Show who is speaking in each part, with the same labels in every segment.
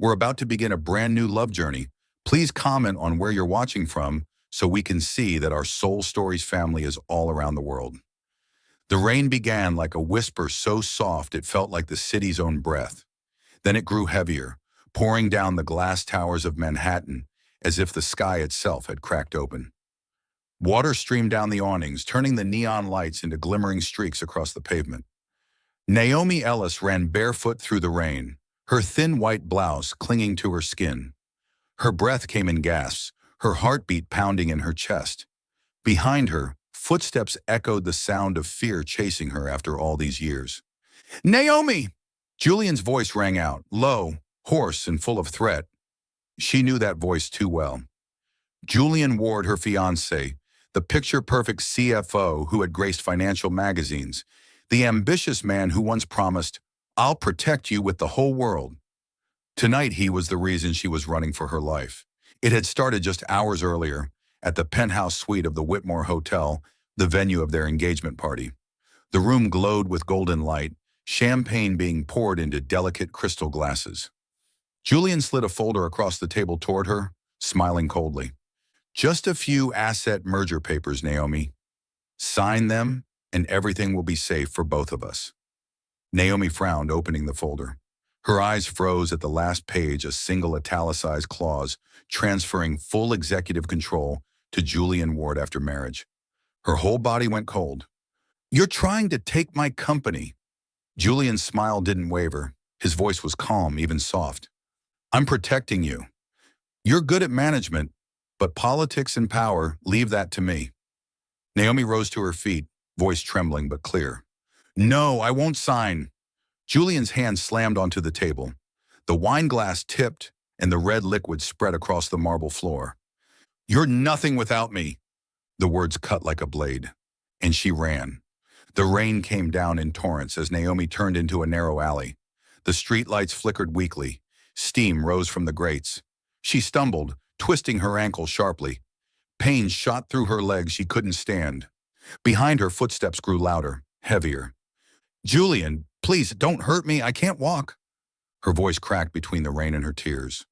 Speaker 1: We're about to begin a brand new love journey. Please comment on where you're watching from so we can see that our Soul Stories family is all around the world. The rain began like a whisper so soft it felt like the city's own breath. Then it grew heavier, pouring down the glass towers of Manhattan as if the sky itself had cracked open. Water streamed down the awnings, turning the neon lights into glimmering streaks across the pavement. Naomi Ellis ran barefoot through the rain, her thin white blouse clinging to her skin. Her breath came in gasps, her heartbeat pounding in her chest. Behind her, footsteps echoed the sound of fear chasing her after all these years. "Naomi!" Julian's voice rang out, low, hoarse, and full of threat. She knew that voice too well. Julian Ward, her fiancé, the picture-perfect CFO who had graced financial magazines, the ambitious man who once promised, "I'll protect you with the whole world." Tonight he was the reason she was running for her life. It had started just hours earlier, at the penthouse suite of the Whitmore Hotel, the venue of their engagement party. The room glowed with golden light, champagne being poured into delicate crystal glasses. Julian slid a folder across the table toward her, smiling coldly. "Just a few asset merger papers, Naomi. Sign them, and everything will be safe for both of us." Naomi frowned, opening the folder. Her eyes froze at the last page, a single italicized clause transferring full executive control to Julian Ward after marriage. Her whole body went cold. "You're trying to take my company." Julian's smile didn't waver. His voice was calm, even soft. "I'm protecting you. You're good at management, but politics and power, leave that to me." Naomi rose to her feet, voice trembling but clear. "No, I won't sign." Julian's hand slammed onto the table. The wine glass tipped, and the red liquid spread across the marble floor. "You're nothing without me." The words cut like a blade. And she ran. The rain came down in torrents as Naomi turned into a narrow alley. The streetlights flickered weakly. Steam rose from the grates. She stumbled, twisting her ankle sharply. Pain shot through her legs she couldn't stand. Behind her, footsteps grew louder, heavier. "Julian, please, don't hurt me. I can't walk." Her voice cracked between the rain and her tears.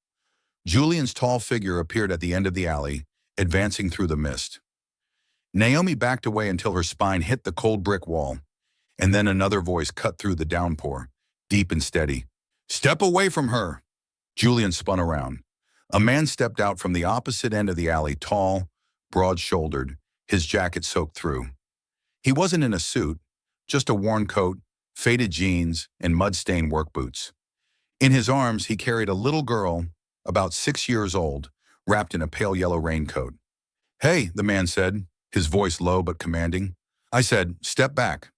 Speaker 1: Julian's tall figure appeared at the end of the alley, advancing through the mist. Naomi backed away until her spine hit the cold brick wall, and then another voice cut through the downpour, deep and steady. "Step away from her." Julian spun around. A man stepped out from the opposite end of the alley, tall, broad-shouldered, his jacket soaked through. He wasn't in a suit, just a worn coat, faded jeans, and mud-stained work boots. In his arms, he carried a little girl, about 6 years old, wrapped in a pale yellow raincoat. "Hey," the man said, his voice low but commanding. "I said, step back."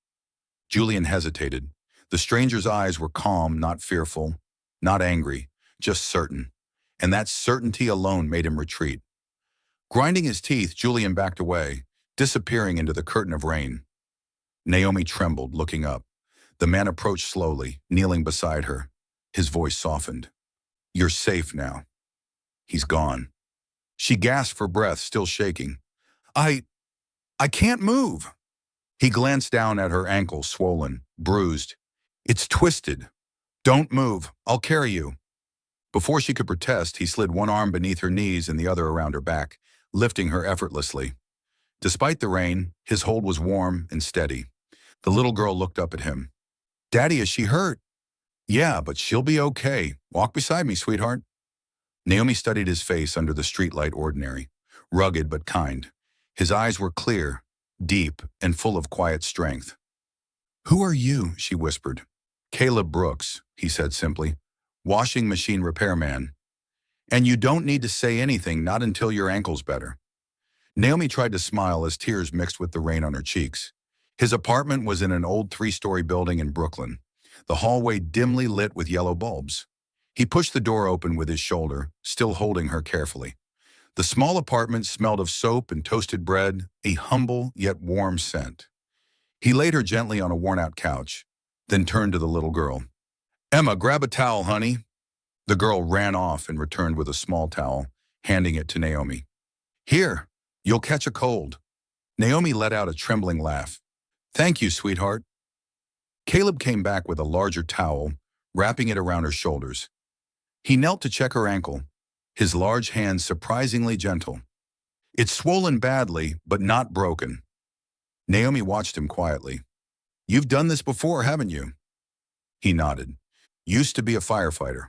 Speaker 1: Julian hesitated. The stranger's eyes were calm, not fearful, not angry, just certain. And that certainty alone made him retreat. Grinding his teeth, Julian backed away, disappearing into the curtain of rain. Naomi trembled, looking up. The man approached slowly, kneeling beside her. His voice softened. "You're safe now." "He's gone." She gasped for breath, still shaking. I can't move." He glanced down at her ankle, swollen, bruised. "It's twisted." "Don't move. I'll carry you." Before she could protest, he slid one arm beneath her knees and the other around her back, lifting her effortlessly. Despite the rain, his hold was warm and steady. The little girl looked up at him. "Daddy, is she hurt?" "Yeah, but she'll be okay. Walk beside me, sweetheart." Naomi studied his face under the streetlight ordinary, rugged but kind. His eyes were clear, deep, and full of quiet strength. "Who are you?" she whispered. "Caleb Brooks," he said simply. "Washing machine repairman. And you don't need to say anything, not until your ankle's better." Naomi tried to smile as tears mixed with the rain on her cheeks. His apartment was in an old 3-story building in Brooklyn, the hallway dimly lit with yellow bulbs. He pushed the door open with his shoulder, still holding her carefully. The small apartment smelled of soap and toasted bread, a humble yet warm scent. He laid her gently on a worn-out couch, then turned to the little girl. "Emma, grab a towel, honey." The girl ran off and returned with a small towel, handing it to Naomi. "Here, you'll catch a cold." Naomi let out a trembling laugh. "Thank you, sweetheart." Caleb came back with a larger towel, wrapping it around her shoulders. He knelt to check her ankle, his large hands surprisingly gentle. It's swollen badly, but not broken. Naomi watched him quietly. You've done this before, haven't you? He nodded. Used to be a firefighter.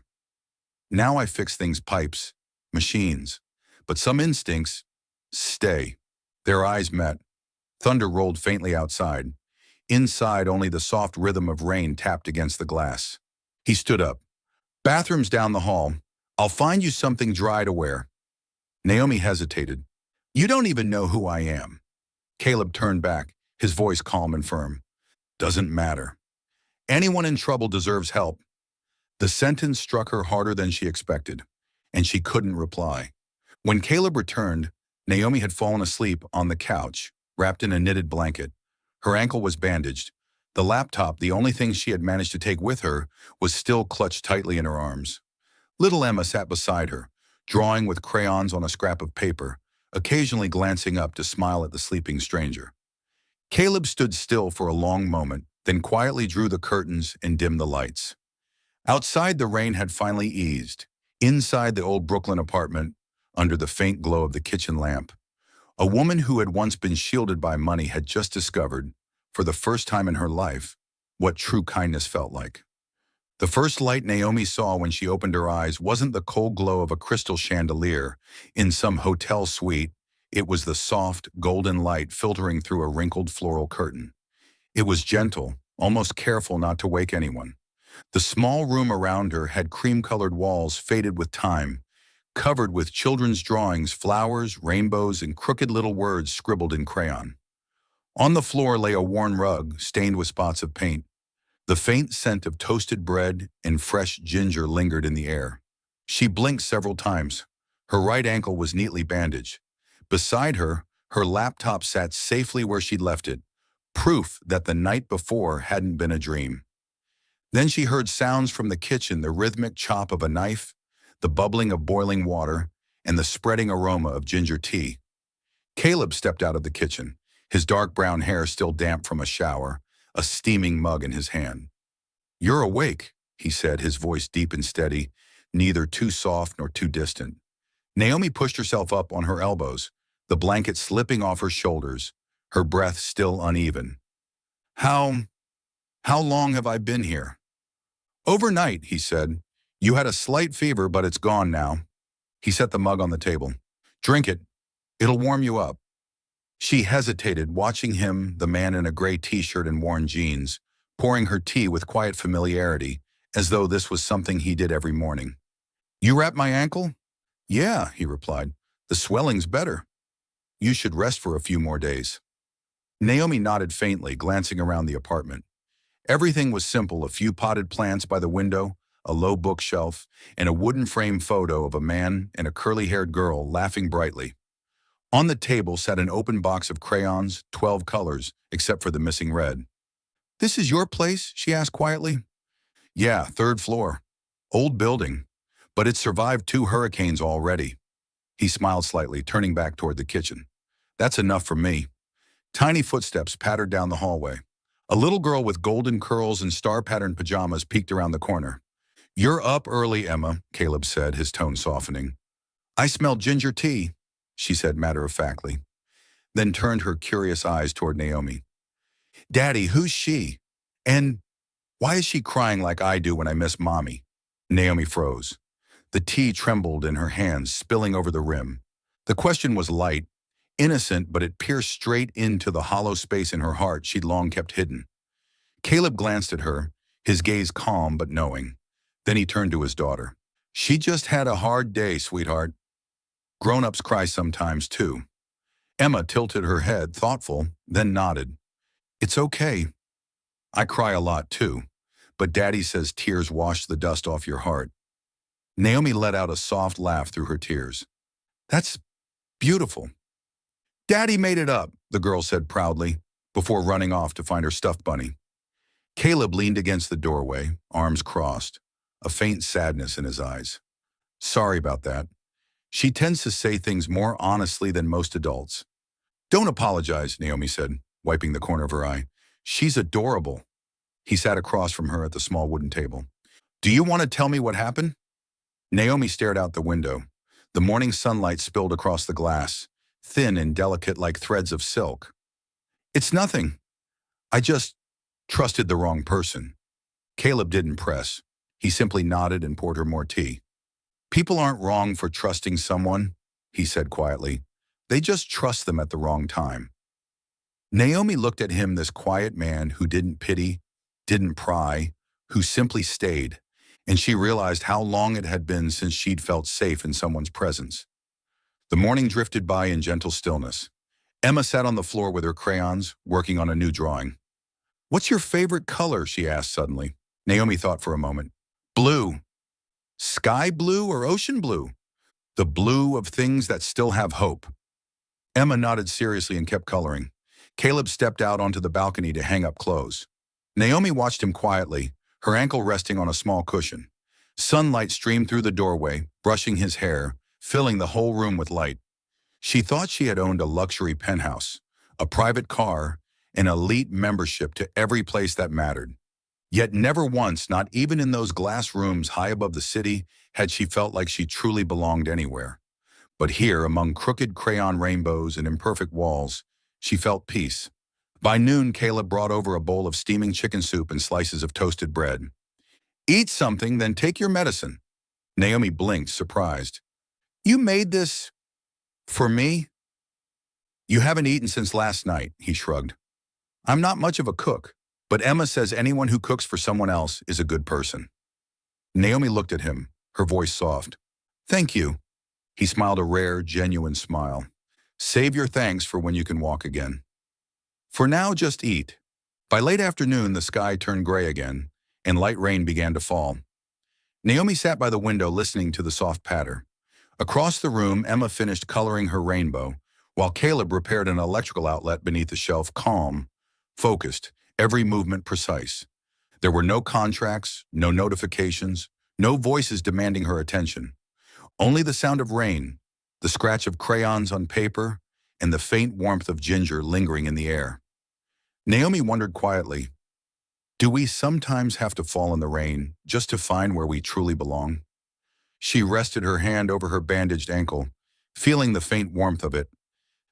Speaker 1: Now I fix things pipes, machines. But some instincts stay. Their eyes met. Thunder rolled faintly outside. Inside, only the soft rhythm of rain tapped against the glass. He stood up. Bathroom's down the hall. I'll find you something dry to wear. Naomi hesitated. You don't even know who I am. Caleb turned back, his voice calm and firm. Doesn't matter. Anyone in trouble deserves help. The sentence struck her harder than she expected, and she couldn't reply. When Caleb returned, Naomi had fallen asleep on the couch, wrapped in a knitted blanket. Her ankle was bandaged. The laptop, the only thing she had managed to take with her, was still clutched tightly in her arms. Little Emma sat beside her, drawing with crayons on a scrap of paper, occasionally glancing up to smile at the sleeping stranger. Caleb stood still for a long moment, then quietly drew the curtains and dimmed the lights. Outside, the rain had finally eased. Inside the old Brooklyn apartment, under the faint glow of the kitchen lamp, a woman who had once been shielded by money had just discovered, for the first time in her life, what true kindness felt like. The first light Naomi saw when she opened her eyes wasn't the cold glow of a crystal chandelier in some hotel suite. It was the soft, golden light filtering through a wrinkled floral curtain. It was gentle, almost careful not to wake anyone. The small room around her had cream-colored walls faded with time, covered with children's drawings, flowers, rainbows, and crooked little words scribbled in crayon. On the floor lay a worn rug, stained with spots of paint. The faint scent of toasted bread and fresh ginger lingered in the air. She blinked several times. Her right ankle was neatly bandaged. Beside her, her laptop sat safely where she'd left it, proof that the night before hadn't been a dream. Then she heard sounds from the kitchen, the rhythmic chop of a knife, the bubbling of boiling water, and the spreading aroma of ginger tea. Caleb stepped out of the kitchen, his dark brown hair still damp from a shower, a steaming mug in his hand. You're awake, he said, his voice deep and steady, neither too soft nor too distant. Naomi pushed herself up on her elbows, the blanket slipping off her shoulders, her breath still uneven. How long have I been here? Overnight, he said. You had a slight fever, but it's gone now. He set the mug on the table. Drink it. It'll warm you up. She hesitated, watching him, the man in a gray t-shirt and worn jeans, pouring her tea with quiet familiarity, as though this was something he did every morning. You wrapped my ankle? Yeah, he replied. The swelling's better. You should rest for a few more days. Naomi nodded faintly, glancing around the apartment. Everything was simple, a few potted plants by the window, a low bookshelf, and a wooden frame photo of a man and a curly-haired girl laughing brightly. On the table sat an open box of crayons, 12 colors, except for the missing red. This is your place? She asked quietly. Yeah, 3rd floor. Old building, but it's survived 2 hurricanes already. He smiled slightly, turning back toward the kitchen. That's enough for me. Tiny footsteps pattered down the hallway. A little girl with golden curls and star-patterned pajamas peeked around the corner. You're up early, Emma, Caleb said, his tone softening. I smell ginger tea, she said matter-of-factly, then turned her curious eyes toward Naomi. Daddy, who's she? And why is she crying like I do when I miss Mommy? Naomi froze. The tea trembled in her hands, spilling over the rim. The question was light, innocent, but it pierced straight into the hollow space in her heart she'd long kept hidden. Caleb glanced at her, his gaze calm but knowing. Then he turned to his daughter. She just had a hard day, sweetheart. Grown-ups cry sometimes, too. Emma tilted her head, thoughtful, then nodded. It's okay. I cry a lot, too, but Daddy says tears wash the dust off your heart. Naomi let out a soft laugh through her tears. That's beautiful. Daddy made it up, the girl said proudly, before running off to find her stuffed bunny. Caleb leaned against the doorway, arms crossed, a faint sadness in his eyes. Sorry about that. She tends to say things more honestly than most adults. Don't apologize, Naomi said, wiping the corner of her eye. She's adorable. He sat across from her at the small wooden table. Do you want to tell me what happened? Naomi stared out the window. The morning sunlight spilled across the glass, thin and delicate like threads of silk. It's nothing. I just trusted the wrong person. Caleb didn't press. He simply nodded and poured her more tea. People aren't wrong for trusting someone, he said quietly. They just trust them at the wrong time. Naomi looked at him, this quiet man who didn't pity, didn't pry, who simply stayed, and she realized how long it had been since she'd felt safe in someone's presence. The morning drifted by in gentle stillness. Emma sat on the floor with her crayons, working on a new drawing. "What's your favorite color?" she asked suddenly. Naomi thought for a moment. "Blue. Sky blue or ocean blue? The blue of things that still have hope." Emma nodded seriously and kept coloring. Caleb stepped out onto the balcony to hang up clothes. Naomi watched him quietly, her ankle resting on a small cushion. Sunlight streamed through the doorway, brushing his hair, filling the whole room with light. She thought she had owned a luxury penthouse, a private car, an elite membership to every place that mattered. Yet never once, not even in those glass rooms high above the city, had she felt like she truly belonged anywhere. But here, among crooked crayon rainbows and imperfect walls, she felt peace. By noon, Caleb brought over a bowl of steaming chicken soup and slices of toasted bread. "Eat something, then take your medicine." Naomi blinked, surprised. "You made this for me?" "You haven't eaten since last night," he shrugged. "I'm not much of a cook, but Emma says anyone who cooks for someone else is a good person." Naomi looked at him, her voice soft. "Thank you." He smiled a rare, genuine smile. "Save your thanks for when you can walk again. For now, just eat." By late afternoon, the sky turned gray again, and light rain began to fall. Naomi sat by the window listening to the soft patter. Across the room, Emma finished coloring her rainbow, while Caleb repaired an electrical outlet beneath the shelf, calm, focused, every movement precise. There were no contracts, no notifications, no voices demanding her attention. Only the sound of rain, the scratch of crayons on paper, and the faint warmth of ginger lingering in the air. Naomi wondered quietly, do we sometimes have to fall in the rain just to find where we truly belong? She rested her hand over her bandaged ankle, feeling the faint warmth of it.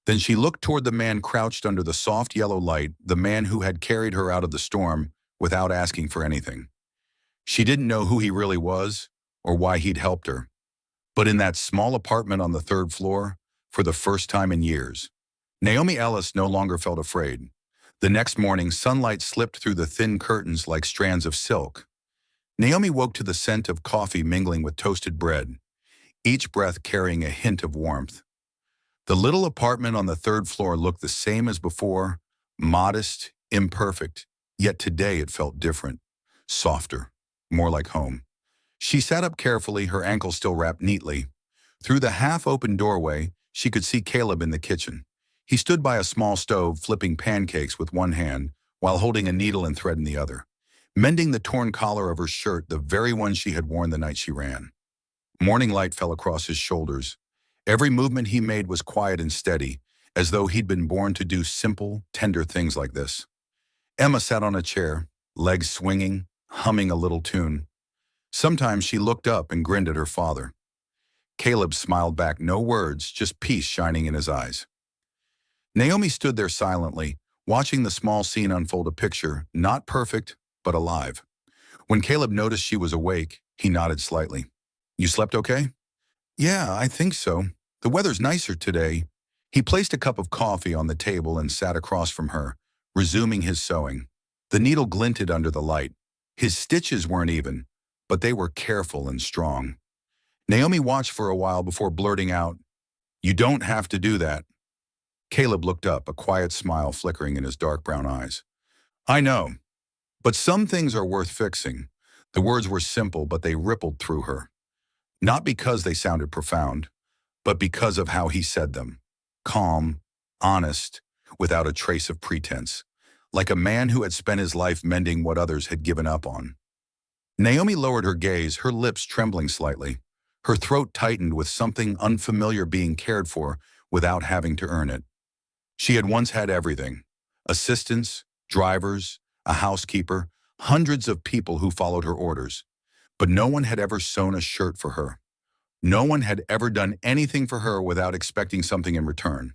Speaker 1: Then she looked toward the man crouched under the soft yellow light, the man who had carried her out of the storm without asking for anything. She didn't know who he really was or why he'd helped her. But in that small apartment on the third floor, for the first time in years, Naomi Ellis no longer felt afraid. The next morning, sunlight slipped through the thin curtains like strands of silk. Naomi woke to the scent of coffee mingling with toasted bread, each breath carrying a hint of warmth. The little apartment on the third floor looked the same as before, modest, imperfect, yet today it felt different, softer, more like home. She sat up carefully, her ankle still wrapped neatly. Through the half-open doorway, she could see Caleb in the kitchen. He stood by a small stove, flipping pancakes with one hand while holding a needle and thread in the other, mending the torn collar of her shirt, the very one she had worn the night she ran. Morning light fell across his shoulders. Every movement he made was quiet and steady, as though he'd been born to do simple, tender things like this. Emma sat on a chair, legs swinging, humming a little tune. Sometimes she looked up and grinned at her father. Caleb smiled back, no words, just peace shining in his eyes. Naomi stood there silently, watching the small scene unfold, a picture, not perfect, but alive. When Caleb noticed she was awake, he nodded slightly. "You slept okay?" "Yeah, I think so. The weather's nicer today." He placed a cup of coffee on the table and sat across from her, resuming his sewing. The needle glinted under the light. His stitches weren't even, but they were careful and strong. Naomi watched for a while before blurting out, "You don't have to do that." Caleb looked up, a quiet smile flickering in his dark brown eyes. "I know, but some things are worth fixing." The words were simple, but they rippled through her. Not because they sounded profound, but because of how he said them. Calm, honest, without a trace of pretense, like a man who had spent his life mending what others had given up on. Naomi lowered her gaze, her lips trembling slightly. Her throat tightened with something unfamiliar being cared for without having to earn it. She had once had everything: assistants, drivers, a housekeeper, hundreds of people who followed her orders. But no one had ever sewn a shirt for her. No one had ever done anything for her without expecting something in return.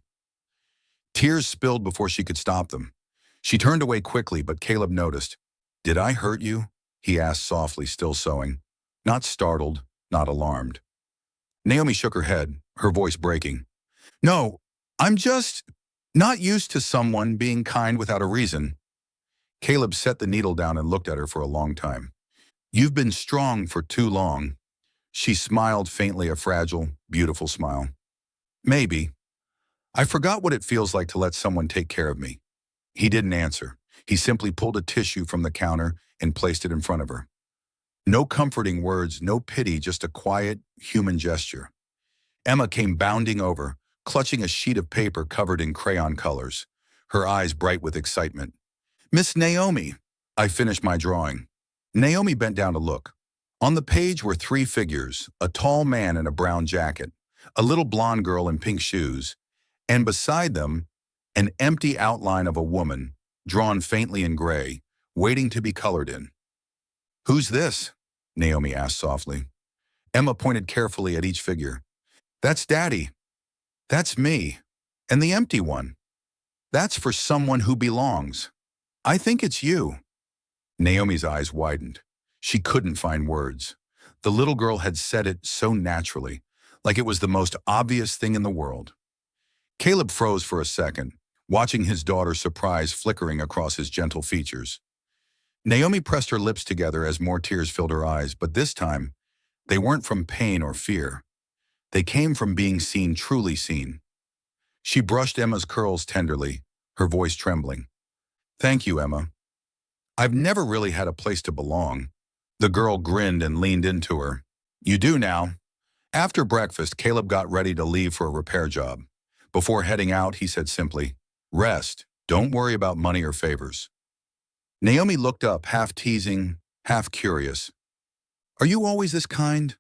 Speaker 1: Tears spilled before she could stop them. She turned away quickly, but Caleb noticed. "Did I hurt you?" he asked softly, still sewing. Not startled, not alarmed. Naomi shook her head, her voice breaking. "No, I'm just not used to someone being kind without a reason." Caleb set the needle down and looked at her for a long time. "You've been strong for too long." She smiled faintly, a fragile, beautiful smile. "Maybe. I forgot what it feels like to let someone take care of me." He didn't answer. He simply pulled a tissue from the counter and placed it in front of her. No comforting words, no pity, just a quiet, human gesture. Emma came bounding over, clutching a sheet of paper covered in crayon colors, her eyes bright with excitement. "Miss Naomi." I finished my drawing. Naomi bent down to look. On the page were three figures, a tall man in a brown jacket, a little blonde girl in pink shoes, and beside them, an empty outline of a woman, drawn faintly in gray, waiting to be colored in. "Who's this?" Naomi asked softly. Emma pointed carefully at each figure. "That's Daddy. That's me. And the empty one. That's for someone who belongs. I think it's you." Naomi's eyes widened. She couldn't find words. The little girl had said it so naturally, like it was the most obvious thing in the world. Caleb froze for a second, watching his daughter's surprise flickering across his gentle features. Naomi pressed her lips together as more tears filled her eyes, but this time, they weren't from pain or fear. They came from being seen, truly seen. She brushed Emma's curls tenderly, her voice trembling. "Thank you, Emma. I've never really had a place to belong." The girl grinned and leaned into her. "You do now." After breakfast, Caleb got ready to leave for a repair job. Before heading out, he said simply, "Rest. Don't worry about money or favors." Naomi looked up, half teasing, half curious. "Are you always this kind?"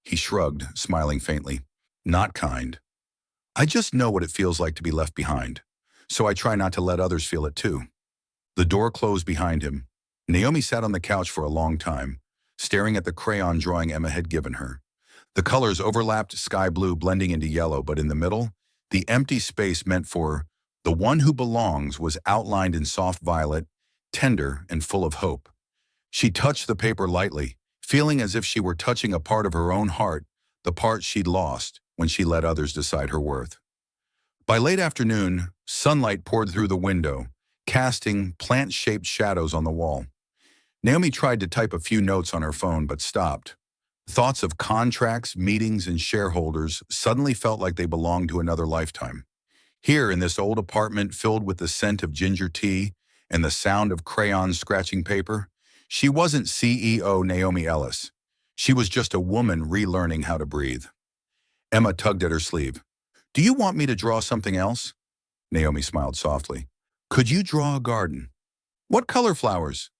Speaker 1: He shrugged, smiling faintly. "Not kind. I just know what it feels like to be left behind, so I try not to let others feel it too." The door closed behind him. Naomi sat on the couch for a long time, staring at the crayon drawing Emma had given her. The colors overlapped, sky blue blending into yellow, but in the middle, the empty space meant for "the one who belongs" was outlined in soft violet, tender and full of hope. She touched the paper lightly, feeling as if she were touching a part of her own heart, the part she'd lost when she let others decide her worth. By late afternoon, sunlight poured through the window, casting plant-shaped shadows on the wall. Naomi tried to type a few notes on her phone but stopped. Thoughts of contracts, meetings, and shareholders suddenly felt like they belonged to another lifetime. Here in this old apartment filled with the scent of ginger tea and the sound of crayons scratching paper, she wasn't CEO Naomi Ellis. She was just a woman relearning how to breathe. Emma tugged at her sleeve. "Do you want me to draw something else?" Naomi smiled softly. "Could you draw a garden?" "What color flowers?"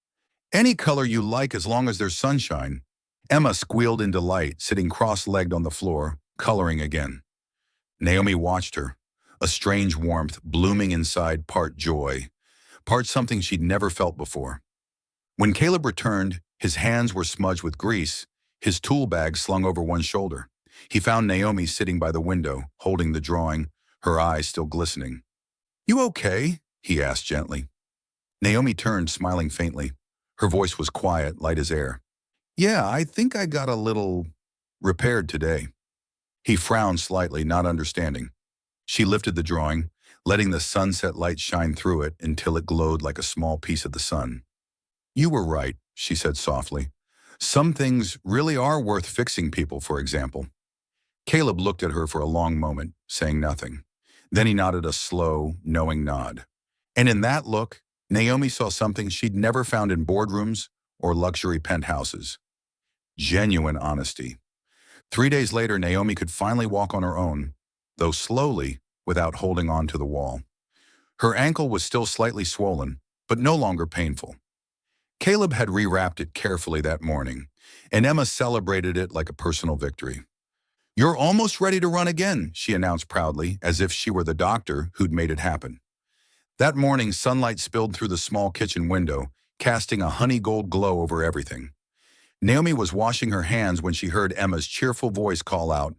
Speaker 1: "Any color you like as long as there's sunshine." Emma squealed in delight, sitting cross-legged on the floor, coloring again. Naomi watched her, a strange warmth blooming inside, part joy, part something she'd never felt before. When Caleb returned, his hands were smudged with grease, his tool bag slung over one shoulder. He found Naomi sitting by the window, holding the drawing, her eyes still glistening. "You okay?" he asked gently. Naomi turned, smiling faintly. Her voice was quiet, light as air. "Yeah, I think I got a little repaired today." He frowned slightly, not understanding. She lifted the drawing, letting the sunset light shine through it until it glowed like a small piece of the sun. "You were right," she said softly. "Some things really are worth fixing, people, for example." Caleb looked at her for a long moment, saying nothing. Then he nodded a slow, knowing nod. And in that look, Naomi saw something she'd never found in boardrooms or luxury penthouses. Genuine honesty. 3 days later, Naomi could finally walk on her own, though slowly, without holding on to the wall. Her ankle was still slightly swollen, but no longer painful. Caleb had rewrapped it carefully that morning, and Emma celebrated it like a personal victory. "You're almost ready to run again," she announced proudly, as if she were the doctor who'd made it happen. That morning, sunlight spilled through the small kitchen window, casting a honey gold glow over everything. Naomi was washing her hands when she heard Emma's cheerful voice call out,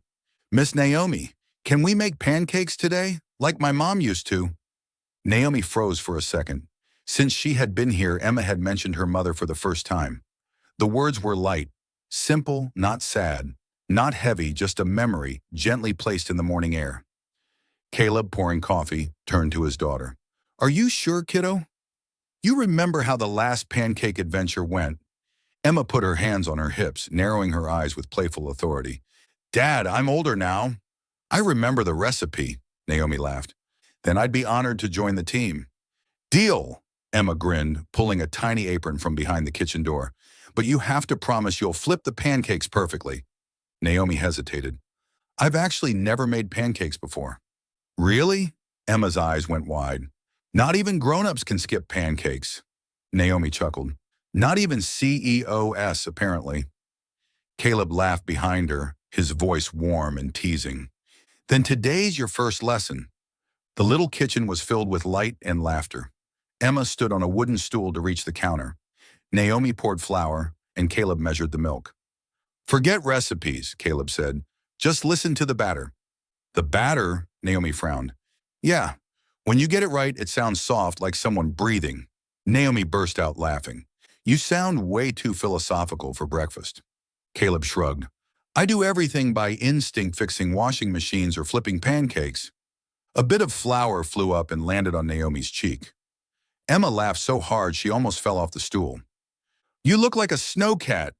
Speaker 1: "Miss Naomi, can we make pancakes today, like my mom used to?" Naomi froze for a second. Since she had been here, Emma had mentioned her mother for the first time. The words were light, simple, not sad, not heavy, just a memory gently placed in the morning air. Caleb, pouring coffee, turned to his daughter. "Are you sure, kiddo? You remember how the last pancake adventure went?" Emma put her hands on her hips, narrowing her eyes with playful authority. "Dad, I'm older now. I remember the recipe," Naomi laughed. "Then I'd be honored to join the team." "Deal," Emma grinned, pulling a tiny apron from behind the kitchen door. "But you have to promise you'll flip the pancakes perfectly." Naomi hesitated. "I've actually never made pancakes before." "Really?" Emma's eyes went wide. "Not even grown-ups can skip pancakes." Naomi chuckled. "Not even CEOs, apparently." Caleb laughed behind her, his voice warm and teasing. "Then today's your first lesson." The little kitchen was filled with light and laughter. Emma stood on a wooden stool to reach the counter. Naomi poured flour, and Caleb measured the milk. "Forget recipes," Caleb said. "Just listen to the batter." "The batter?" Naomi frowned. "Yeah, when you get it right, it sounds soft, like someone breathing." Naomi burst out laughing. "You sound way too philosophical for breakfast." Caleb shrugged. "I do everything by instinct, fixing washing machines or flipping pancakes." A bit of flour flew up and landed on Naomi's cheek. Emma laughed so hard she almost fell off the stool. "You look like a snowcat."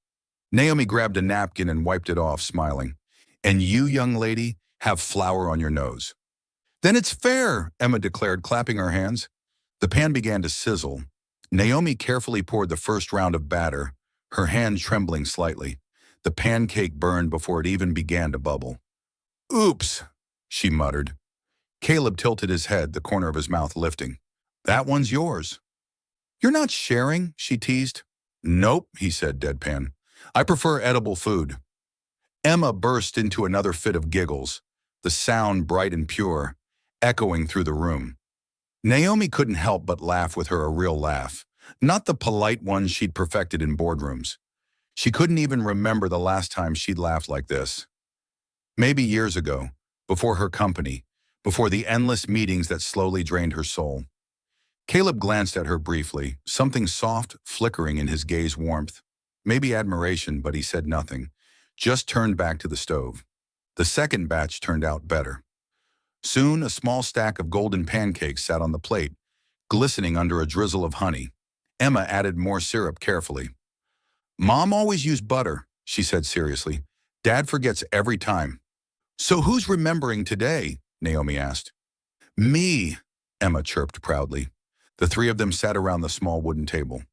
Speaker 1: Naomi grabbed a napkin and wiped it off, smiling. "And you, young lady, have flour on your nose." "Then it's fair," Emma declared, clapping her hands. The pan began to sizzle. Naomi carefully poured the first round of batter, her hand trembling slightly. The pancake burned before it even began to bubble. "Oops," she muttered. Caleb tilted his head, the corner of his mouth lifting. "That one's yours." "You're not sharing?" she teased. "Nope," he said, deadpan. "I prefer edible food." Emma burst into another fit of giggles, the sound bright and pure, echoing through the room. Naomi couldn't help but laugh with her, a real laugh, not the polite one she'd perfected in boardrooms. She couldn't even remember the last time she'd laughed like this. Maybe years ago, before her company, before the endless meetings that slowly drained her soul. Caleb glanced at her briefly, something soft flickering in his gaze warmth. Maybe admiration, but he said nothing, just turned back to the stove. The second batch turned out better. Soon, a small stack of golden pancakes sat on the plate, glistening under a drizzle of honey. Emma added more syrup carefully. "Mom always used butter," she said seriously. "Dad forgets every time." "So who's remembering today?" Naomi asked. "Me," Emma chirped proudly. The three of them sat around the small wooden table.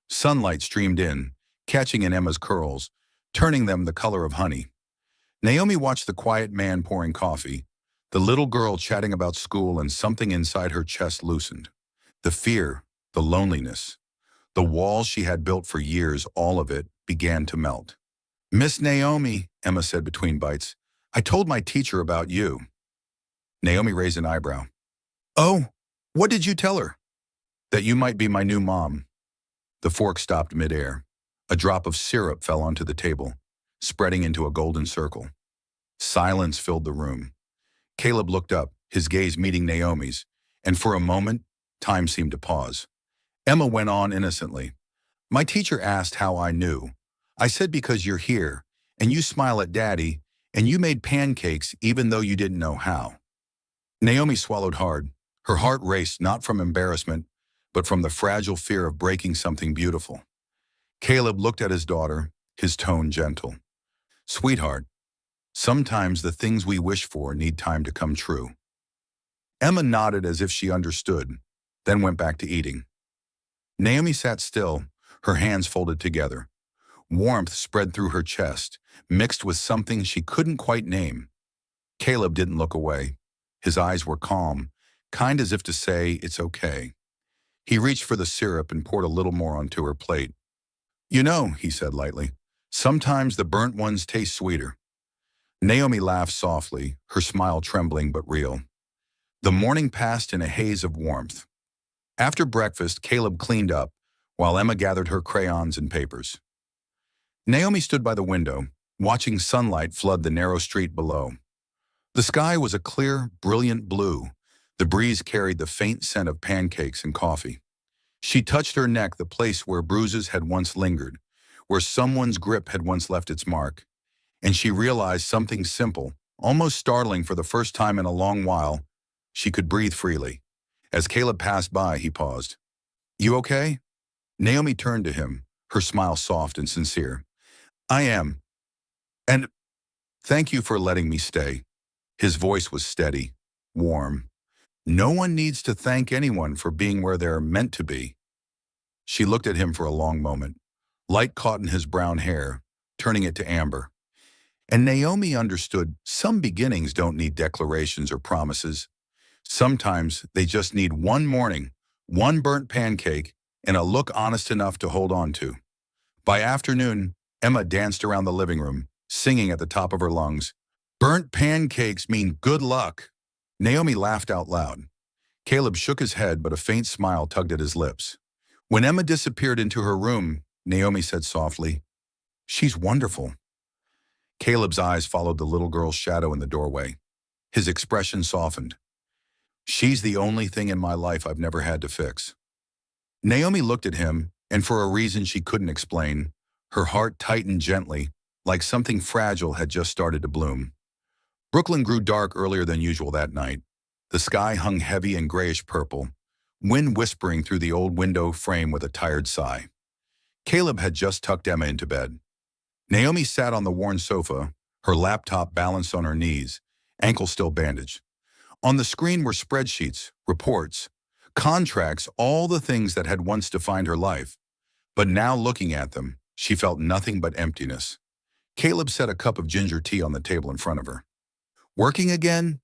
Speaker 1: Sunlight streamed in, catching in Emma's curls, turning them the color of honey. Naomi watched the quiet man pouring coffee, the little girl chatting about school, and something inside her chest loosened. The fear, the loneliness, the walls she had built for years, all of it began to melt. "Miss Naomi," Emma said between bites, "I told my teacher about you." Naomi raised an eyebrow. "Oh, what did you tell her?" "That you might be my new mom." The fork stopped midair. A drop of syrup fell onto the table, spreading into a golden circle. Silence filled the room. Caleb looked up, his gaze meeting Naomi's, and for a moment, time seemed to pause. Emma went on innocently. "My teacher asked how I knew. I said because you're here, and you smile at Daddy, and you made pancakes even though you didn't know how." Naomi swallowed hard. Her heart raced not from embarrassment, but from the fragile fear of breaking something beautiful. Caleb looked at his daughter, his tone gentle. "Sweetheart, sometimes the things we wish for need time to come true." Emma nodded as if she understood, then went back to eating. Naomi sat still, her hands folded together. Warmth spread through her chest, mixed with something she couldn't quite name. Caleb didn't look away. His eyes were calm, kind as if to say, "It's okay." He reached for the syrup and poured a little more onto her plate. "You know," he said lightly, "sometimes the burnt ones taste sweeter." Naomi laughed softly, her smile trembling but real. The morning passed in a haze of warmth. After breakfast, Caleb cleaned up, while Emma gathered her crayons and papers. Naomi stood by the window, watching sunlight flood the narrow street below. The sky was a clear, brilliant blue. The breeze carried the faint scent of pancakes and coffee. She touched her neck, the place where bruises had once lingered, where someone's grip had once left its mark. And she realized something simple, almost startling for the first time in a long while. She could breathe freely. As Caleb passed by, he paused. "You okay?" Naomi turned to him, her smile soft and sincere. "I am. And thank you for letting me stay." His voice was steady, warm. "No one needs to thank anyone for being where they're meant to be." She looked at him for a long moment. Light caught in his brown hair, turning it to amber. And Naomi understood some beginnings don't need declarations or promises. Sometimes they just need one morning, one burnt pancake, and a look honest enough to hold on to. By afternoon, Emma danced around the living room, singing at the top of her lungs. "Burnt pancakes mean good luck." Naomi laughed out loud. Caleb shook his head, but a faint smile tugged at his lips. When Emma disappeared into her room, Naomi said softly, "She's wonderful." Caleb's eyes followed the little girl's shadow in the doorway. His expression softened. "She's the only thing in my life I've never had to fix." Naomi looked at him, and for a reason she couldn't explain, her heart tightened gently, like something fragile had just started to bloom. Brooklyn grew dark earlier than usual that night. The sky hung heavy and grayish purple, wind whispering through the old window frame with a tired sigh. Caleb had just tucked Emma into bed. Naomi sat on the worn sofa, her laptop balanced on her knees, ankle still bandaged. On the screen were spreadsheets, reports, contracts, all the things that had once defined her life. But now looking at them, she felt nothing but emptiness. Caleb set a cup of ginger tea on the table in front of her. "Working again?"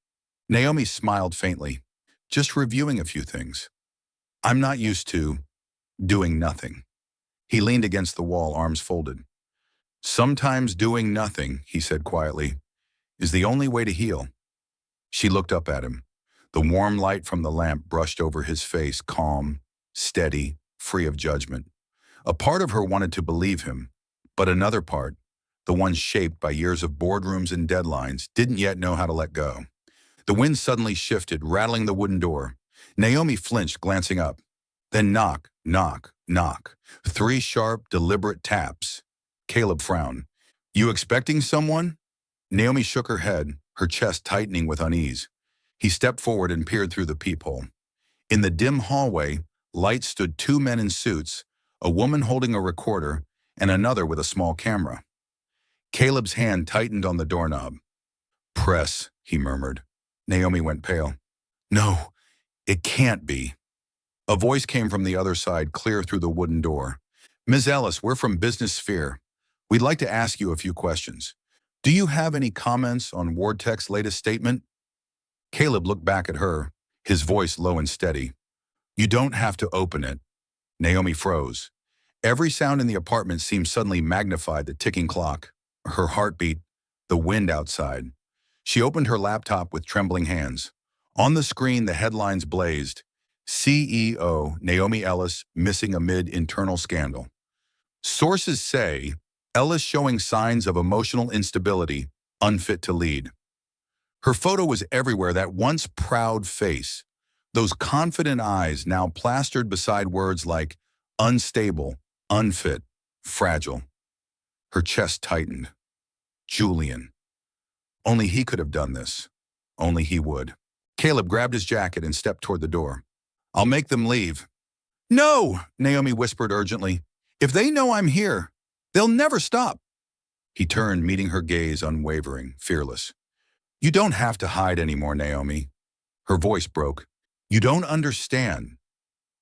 Speaker 1: Naomi smiled faintly. "Just reviewing a few things. I'm not used to doing nothing." He leaned against the wall, arms folded. "Sometimes doing nothing," he said quietly, "is the only way to heal." She looked up at him. The warm light from the lamp brushed over his face, calm, steady, free of judgment. A part of her wanted to believe him, but another part, the one shaped by years of boardrooms and deadlines, didn't yet know how to let go. The wind suddenly shifted, rattling the wooden door. Naomi flinched, glancing up. Then knock, knock, knock. 3 sharp, deliberate taps. Caleb frowned. "You expecting someone?" Naomi shook her head, her chest tightening with unease. He stepped forward and peered through the peephole. In the dim hallway, light stood 2 men in suits, a woman holding a recorder and another with a small camera. Caleb's hand tightened on the doorknob. "Press," he murmured. Naomi went pale. "No, it can't be." A voice came from the other side, clear through the wooden door. "Ms. Ellis, we're from Business Sphere. We'd like to ask you a few questions. Do you have any comments on WardTech's latest statement?" Caleb looked back at her, his voice low and steady. "You don't have to open it." Naomi froze. Every sound in the apartment seemed suddenly magnified, the ticking clock, her heartbeat, the wind outside. She opened her laptop with trembling hands. On the screen, the headlines blazed. CEO Naomi Ellis missing amid internal scandal. Sources say Ellis showing signs of emotional instability, unfit to lead. Her photo was everywhere, that once proud face, those confident eyes now plastered beside words like unstable, unfit, fragile. Her chest tightened. Julian. Only he could have done this. Only he would. Caleb grabbed his jacket and stepped toward the door. "I'll make them leave." "No," Naomi whispered urgently. "If they know I'm here, they'll never stop." He turned, meeting her gaze, unwavering, fearless. "You don't have to hide anymore, Naomi." Her voice broke. "You don't understand.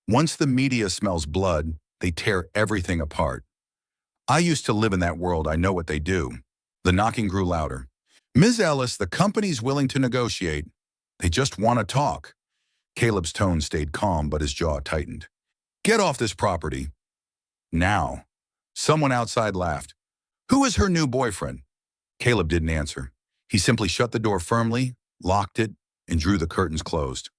Speaker 1: Once the media smells blood, they tear everything apart. I used to live in that world. I know what they do." The knocking grew louder. "Ms. Ellis, the company's willing to negotiate. They just want to talk." Caleb's tone stayed calm, but his jaw tightened. "Get off this property. Now." Someone outside laughed. "Who is her new boyfriend?" Caleb didn't answer. He simply shut the door firmly, locked it, and drew the curtains closed.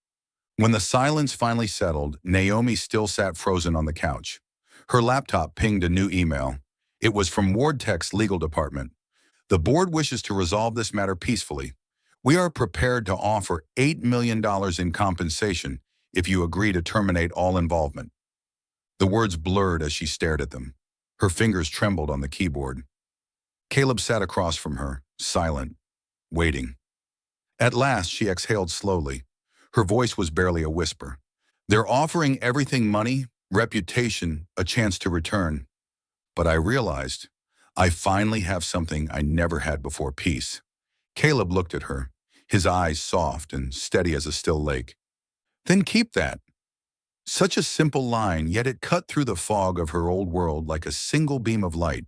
Speaker 1: When the silence finally settled, Naomi still sat frozen on the couch. Her laptop pinged a new email. It was from WardTech's legal department. The board wishes to resolve this matter peacefully. We are prepared to offer $8 million in compensation if you agree to terminate all involvement. The words blurred as she stared at them. Her fingers trembled on the keyboard. Caleb sat across from her, silent, waiting. At last, she exhaled slowly. Her voice was barely a whisper. They're offering everything: money, reputation, a chance to return. But I realized I finally have something I never had before: peace. Caleb looked at her, his eyes soft and steady as a still lake. Then keep that. Such a simple line, yet it cut through the fog of her old world like a single beam of light.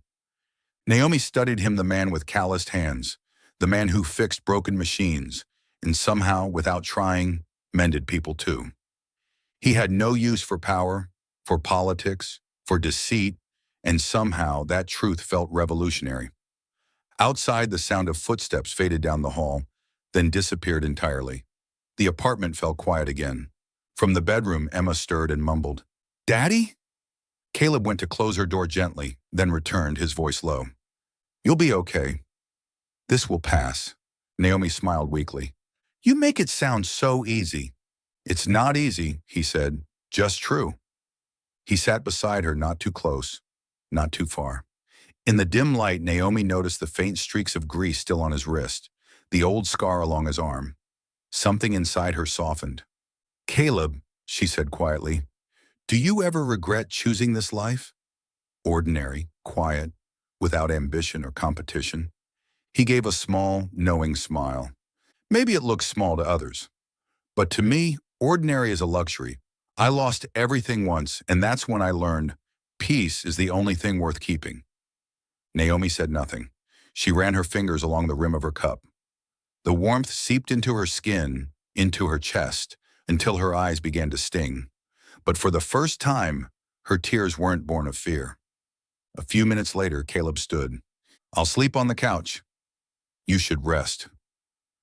Speaker 1: Naomi studied him, the man with calloused hands, the man who fixed broken machines, and somehow, without trying, mended people too. He had no use for power, for politics, for deceit, and somehow that truth felt revolutionary. Outside, the sound of footsteps faded down the hall, then disappeared entirely. The apartment fell quiet again. From the bedroom, Emma stirred and mumbled, "Daddy?" Caleb went to close her door gently, then returned, his voice low. "You'll be okay. This will pass." Naomi smiled weakly. "You make it sound so easy." "It's not easy," he said, "just true." He sat beside her, not too close, not too far. In the dim light, Naomi noticed the faint streaks of grease still on his wrist, the old scar along his arm. Something inside her softened. "Caleb," she said quietly, "do you ever regret choosing this life? Ordinary, quiet, without ambition or competition." He gave a small, knowing smile. "Maybe it looks small to others. But to me, ordinary is a luxury. I lost everything once, and that's when I learned peace is the only thing worth keeping." Naomi said nothing. She ran her fingers along the rim of her cup. The warmth seeped into her skin, into her chest, until her eyes began to sting. But for the first time, her tears weren't born of fear. A few minutes later, Caleb stood. "I'll sleep on the couch. You should rest."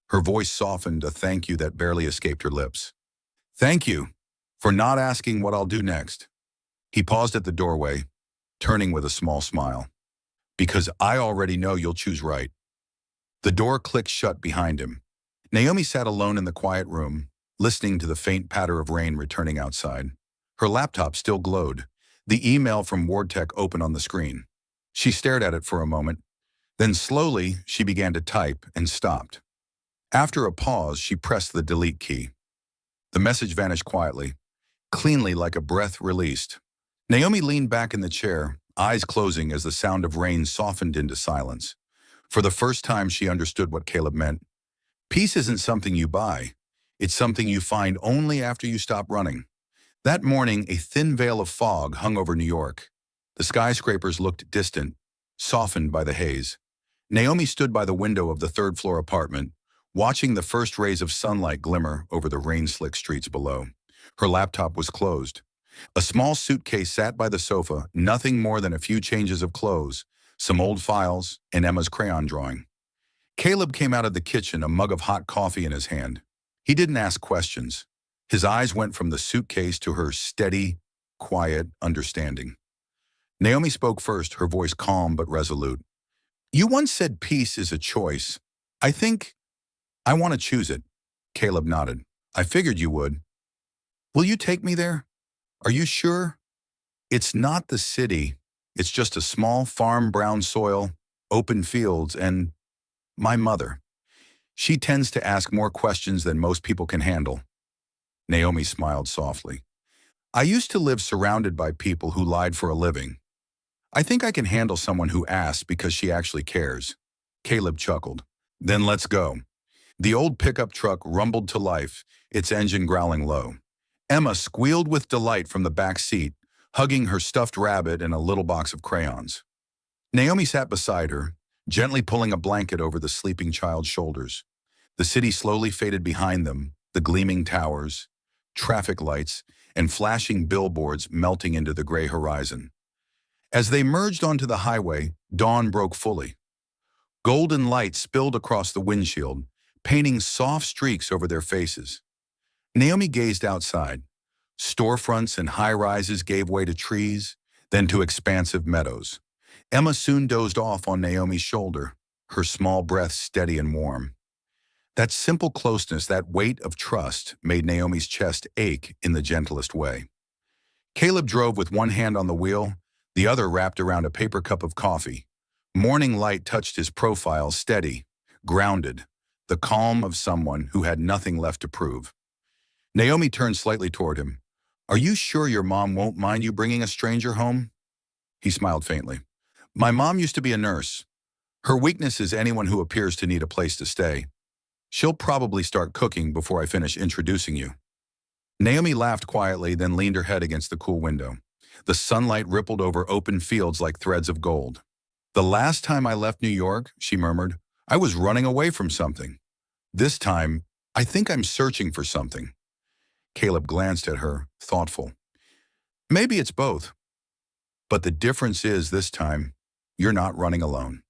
Speaker 1: Her voice softened, a thank you that barely escaped her lips. "Thank you for not asking what I'll do next." He paused at the doorway, turning with a small smile. "Because I already know you'll choose right." The door clicked shut behind him. Naomi sat alone in the quiet room, listening to the faint patter of rain returning outside. Her laptop still glowed, the email from WardTech open on the screen. She stared at it for a moment. Then slowly, she began to type and stopped. After a pause, she pressed the delete key. The message vanished quietly, cleanly, like a breath released. Naomi leaned back in the chair, eyes closing as the sound of rain softened into silence. For the first time, she understood what Caleb meant. Peace isn't something you buy. It's something you find only after you stop running. That morning, a thin veil of fog hung over New York. The skyscrapers looked distant, softened by the haze. Naomi stood by the window of the third-floor apartment, watching the first rays of sunlight glimmer over the rain-slick streets below. Her laptop was closed. A small suitcase sat by the sofa, nothing more than a few changes of clothes, some old files, and Emma's crayon drawing. Caleb came out of the kitchen, a mug of hot coffee in his hand. He didn't ask questions. His eyes went from the suitcase to her steady, quiet understanding. Naomi spoke first, her voice calm but resolute. "You once said peace is a choice. I think I want to choose it." Caleb nodded. "I figured you would. Will you take me there? Are you sure? It's not the city. It's just a small farm, brown soil, open fields, and my mother. She tends to ask more questions than most people can handle." Naomi smiled softly. "I used to live surrounded by people who lied for a living. I think I can handle someone who asks because she actually cares." Caleb chuckled. "Then let's go." The old pickup truck rumbled to life, its engine growling low. Emma squealed with delight from the back seat, hugging her stuffed rabbit and a little box of crayons. Naomi sat beside her, gently pulling a blanket over the sleeping child's shoulders. The city slowly faded behind them, the gleaming towers, traffic lights, and flashing billboards melting into the gray horizon. As they merged onto the highway, dawn broke fully. Golden light spilled across the windshield, painting soft streaks over their faces. Naomi gazed outside. Storefronts and high-rises gave way to trees, then to expansive meadows. Emma soon dozed off on Naomi's shoulder, her small breath steady and warm. That simple closeness, that weight of trust, made Naomi's chest ache in the gentlest way. Caleb drove with one hand on the wheel, the other wrapped around a paper cup of coffee. Morning light touched his profile, steady, grounded, the calm of someone who had nothing left to prove. Naomi turned slightly toward him. "Are you sure your mom won't mind you bringing a stranger home?" He smiled faintly. "My mom used to be a nurse. Her weakness is anyone who appears to need a place to stay. She'll probably start cooking before I finish introducing you." Naomi laughed quietly, then leaned her head against the cool window. The sunlight rippled over open fields like threads of gold. "The last time I left New York," she murmured, "I was running away from something. This time, I think I'm searching for something." Caleb glanced at her, thoughtful. "Maybe it's both. But the difference is this time, you're not running alone."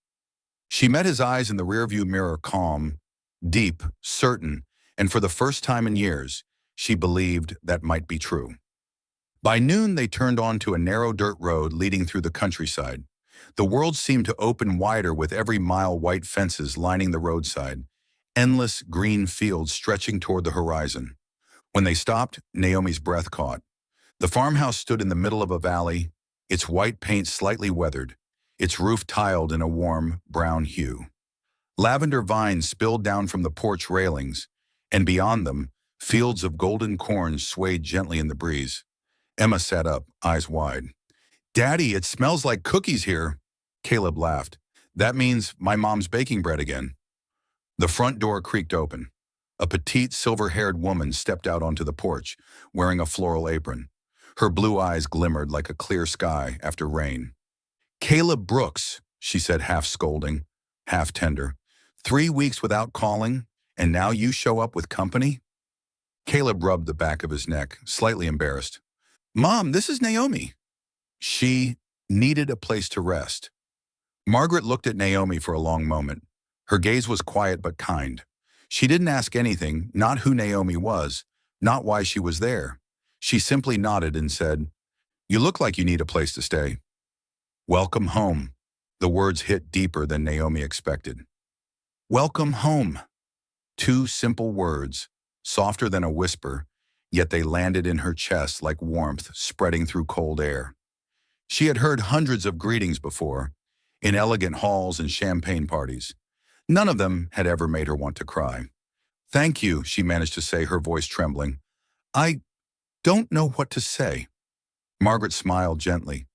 Speaker 1: She met his eyes in the rearview mirror, calm, deep, certain, and for the first time in years, she believed that might be true. By noon, they turned onto a narrow dirt road leading through the countryside. The world seemed to open wider with every mile, white fences lining the roadside, endless green fields stretching toward the horizon. When they stopped, Naomi's breath caught. The farmhouse stood in the middle of a valley, its white paint slightly weathered, its roof tiled in a warm, brown hue. Lavender vines spilled down from the porch railings, and beyond them, fields of golden corn swayed gently in the breeze. Emma sat up, eyes wide. "Daddy, it smells like cookies here." Caleb laughed. "That means my mom's baking bread again." The front door creaked open. A petite, silver-haired woman stepped out onto the porch, wearing a floral apron. Her blue eyes glimmered like a clear sky after rain. "Caleb Brooks," she said, half scolding, half tender. "3 weeks without calling, and now you show up with company?" Caleb rubbed the back of his neck, slightly embarrassed. "Mom, this is Naomi." She needed a place to rest. Margaret looked at Naomi for a long moment. Her gaze was quiet but kind. She didn't ask anything, not who Naomi was, not why she was there. She simply nodded and said, "You look like you need a place to stay." "Welcome home." The words hit deeper than Naomi expected. Welcome home. 2 simple words, softer than a whisper, yet they landed in her chest like warmth spreading through cold air. She had heard hundreds of greetings before, in elegant halls and champagne parties. None of them had ever made her want to cry. "Thank you," she managed to say, her voice trembling. "I don't know what to say." Margaret smiled gently.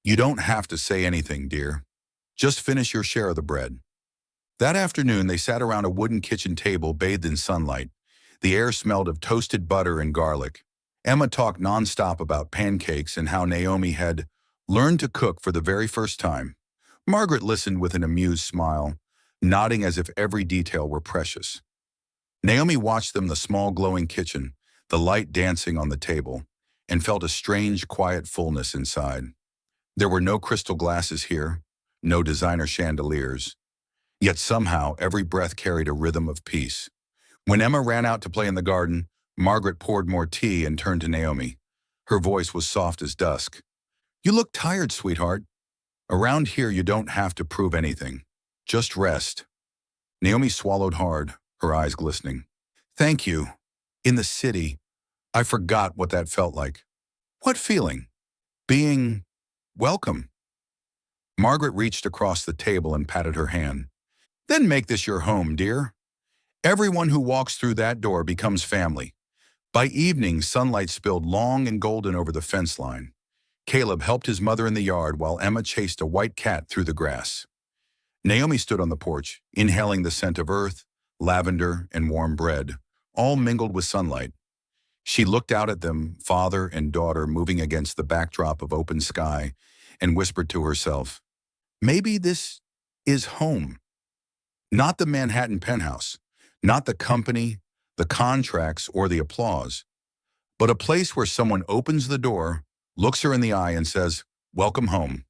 Speaker 1: "You don't have to say anything, dear. Just finish your share of the bread." That afternoon, they sat around a wooden kitchen table bathed in sunlight. The air smelled of toasted butter and garlic. Emma talked nonstop about pancakes and how Naomi had learned to cook for the very first time. Margaret listened with an amused smile, nodding as if every detail were precious. Naomi watched them, the small glowing kitchen, the light dancing on the table, and felt a strange, quiet fullness inside. There were no crystal glasses here, no designer chandeliers. Yet somehow every breath carried a rhythm of peace. When Emma ran out to play in the garden, Margaret poured more tea and turned to Naomi. Her voice was soft as dusk. "You look tired, sweetheart. Around here you don't have to prove anything. Just rest." Naomi swallowed hard, her eyes glistening. "Thank you. In the city, I forgot what that felt like." "What feeling?" "Being welcome." Margaret reached across the table and patted her hand. "Then make this your home, dear. Everyone who walks through that door becomes family." By evening, sunlight spilled long and golden over the fence line. Caleb helped his mother in the yard while Emma chased a white cat through the grass. Naomi stood on the porch, inhaling the scent of earth, lavender, and warm bread, all mingled with sunlight. She looked out at them, father and daughter moving against the backdrop of open sky, and whispered to herself, "Maybe this is home. Not the Manhattan penthouse, not the company, the contracts, or the applause, but a place where someone opens the door, looks her in the eye, and says, 'Welcome home.'"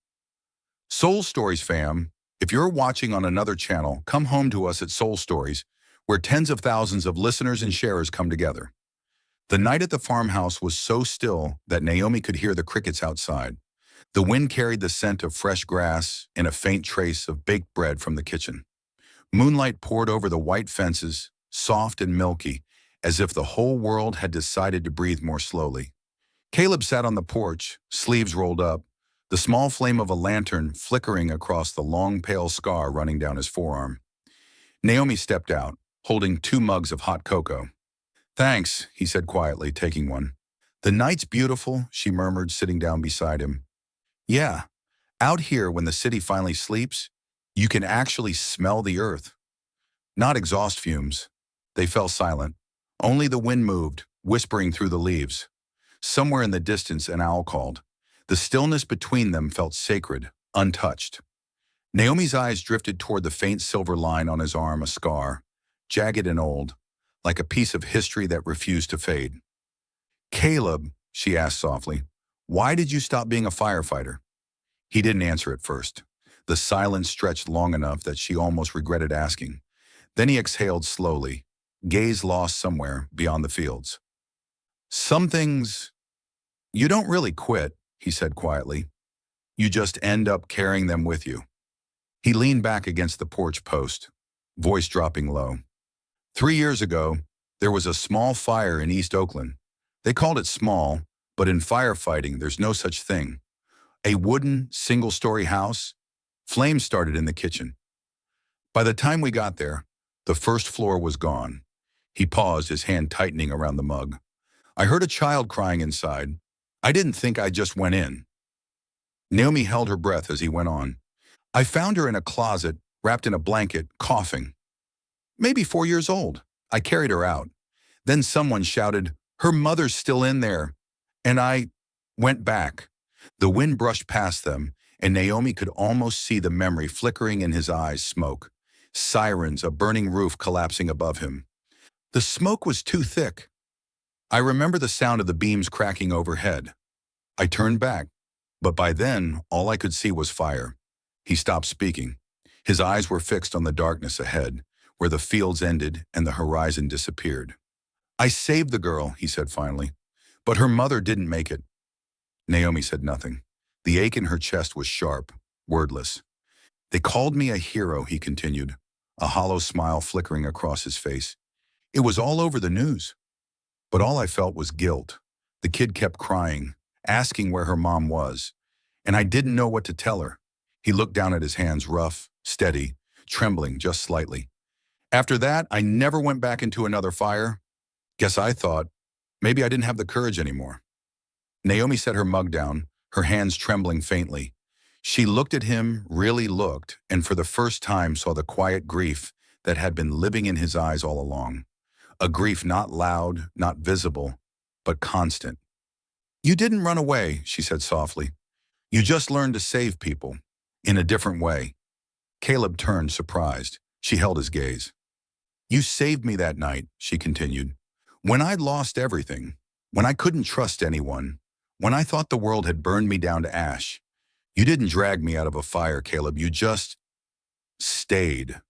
Speaker 1: Soul Stories fam, if you're watching on another channel, come home to us at Soul Stories, where tens of thousands of listeners and sharers come together. The night at the farmhouse was so still that Naomi could hear the crickets outside. The wind carried the scent of fresh grass and a faint trace of baked bread from the kitchen. Moonlight poured over the white fences, soft and milky, as if the whole world had decided to breathe more slowly. Caleb sat on the porch, sleeves rolled up, the small flame of a lantern flickering across the long pale scar running down his forearm. Naomi stepped out, holding 2 mugs of hot cocoa. "Thanks," he said quietly, taking one. "The night's beautiful," she murmured, sitting down beside him. "Yeah, out here when the city finally sleeps, you can actually smell the earth." Not exhaust fumes. They fell silent. Only the wind moved, whispering through the leaves. Somewhere in the distance, an owl called. The stillness between them felt sacred, untouched. Naomi's eyes drifted toward the faint silver line on his arm, a scar, jagged and old, like a piece of history that refused to fade. "Caleb," she asked softly, "why did you stop being a firefighter?" He didn't answer at first. The silence stretched long enough that she almost regretted asking. Then he exhaled slowly, gaze lost somewhere beyond the fields. "Some things, you don't really quit," he said quietly. "You just end up carrying them with you." He leaned back against the porch post, voice dropping low. 3 years ago, there was a small fire in East Oakland. They called it small, but in firefighting, there's no such thing. A wooden, single-story house. Flames started in the kitchen. By the time we got there, the first floor was gone. He paused, his hand tightening around the mug. "I heard a child crying inside. I didn't think I just went in." Naomi held her breath as he went on. "I found her in a closet, wrapped in a blanket, coughing. Maybe 4 years old. I carried her out. Then someone shouted, 'Her mother's still in there.' And I went back." The wind brushed past them, and Naomi could almost see the memory flickering in his eyes. Smoke. Sirens, a burning roof collapsing above him. The smoke was too thick. "I remember the sound of the beams cracking overhead. I turned back, but by then, all I could see was fire." He stopped speaking. His eyes were fixed on the darkness ahead, where the fields ended and the horizon disappeared. "I saved the girl," he said finally, "but her mother didn't make it." Naomi said nothing. The ache in her chest was sharp, wordless. "They called me a hero," he continued, a hollow smile flickering across his face. "It was all over the news. But all I felt was guilt. The kid kept crying, asking where her mom was, and I didn't know what to tell her." He looked down at his hands, rough, steady, trembling just slightly. "After that, I never went back into another fire. Guess I thought maybe I didn't have the courage anymore." Naomi set her mug down, her hands trembling faintly. She looked at him, really looked, and for the first time saw the quiet grief that had been living in his eyes all along. A grief not loud, not visible, but constant. "You didn't run away," she said softly. "You just learned to save people, in a different way." Caleb turned, surprised. She held his gaze. "You saved me that night," she continued. "When I'd lost everything, when I couldn't trust anyone, when I thought the world had burned me down to ash. You didn't drag me out of a fire, Caleb. You just stayed."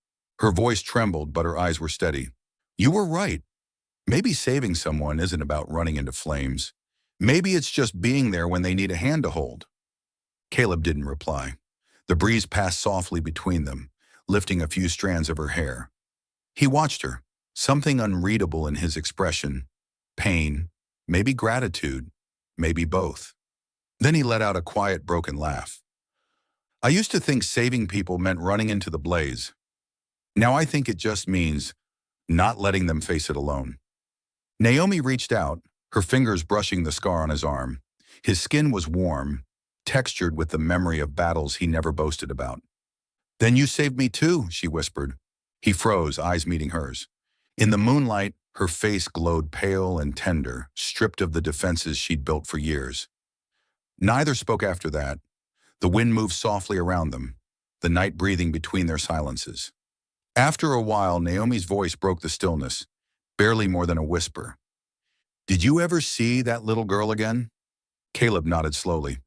Speaker 1: Her voice trembled, but her eyes were steady. "You were right. Maybe saving someone isn't about running into flames. Maybe it's just being there when they need a hand to hold." Caleb didn't reply. The breeze passed softly between them, lifting a few strands of her hair. He watched her, something unreadable in his expression. Pain, maybe gratitude, maybe both. Then he let out a quiet, broken laugh. "I used to think saving people meant running into the blaze. Now I think it just means not letting them face it alone." Naomi reached out, her fingers brushing the scar on his arm. His skin was warm, textured with the memory of battles he never boasted about. "Then you saved me too," she whispered. He froze, eyes meeting hers. In the moonlight, her face glowed pale and tender, stripped of the defenses she'd built for years. Neither spoke after that. The wind moved softly around them, the night breathing between their silences. After a while, Naomi's voice broke the stillness, barely more than a whisper. "Did you ever see that little girl again?" Caleb nodded slowly.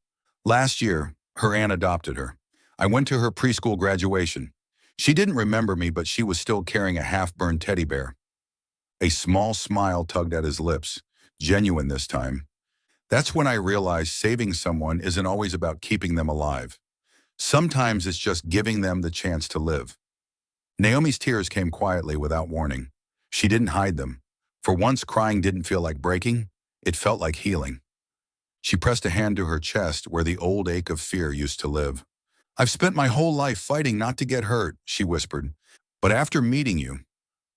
Speaker 1: "Last year, her aunt adopted her. I went to her preschool graduation. She didn't remember me, but she was still carrying a half-burned teddy bear." A small smile tugged at his lips, genuine this time. That's when I realized saving someone isn't always about keeping them alive. Sometimes it's just giving them the chance to live. Naomi's tears came quietly without warning. She didn't hide them. For once, crying didn't feel like breaking, it felt like healing. She pressed a hand to her chest where the old ache of fear used to live. "I've spent my whole life fighting not to get hurt," she whispered. "But after meeting you,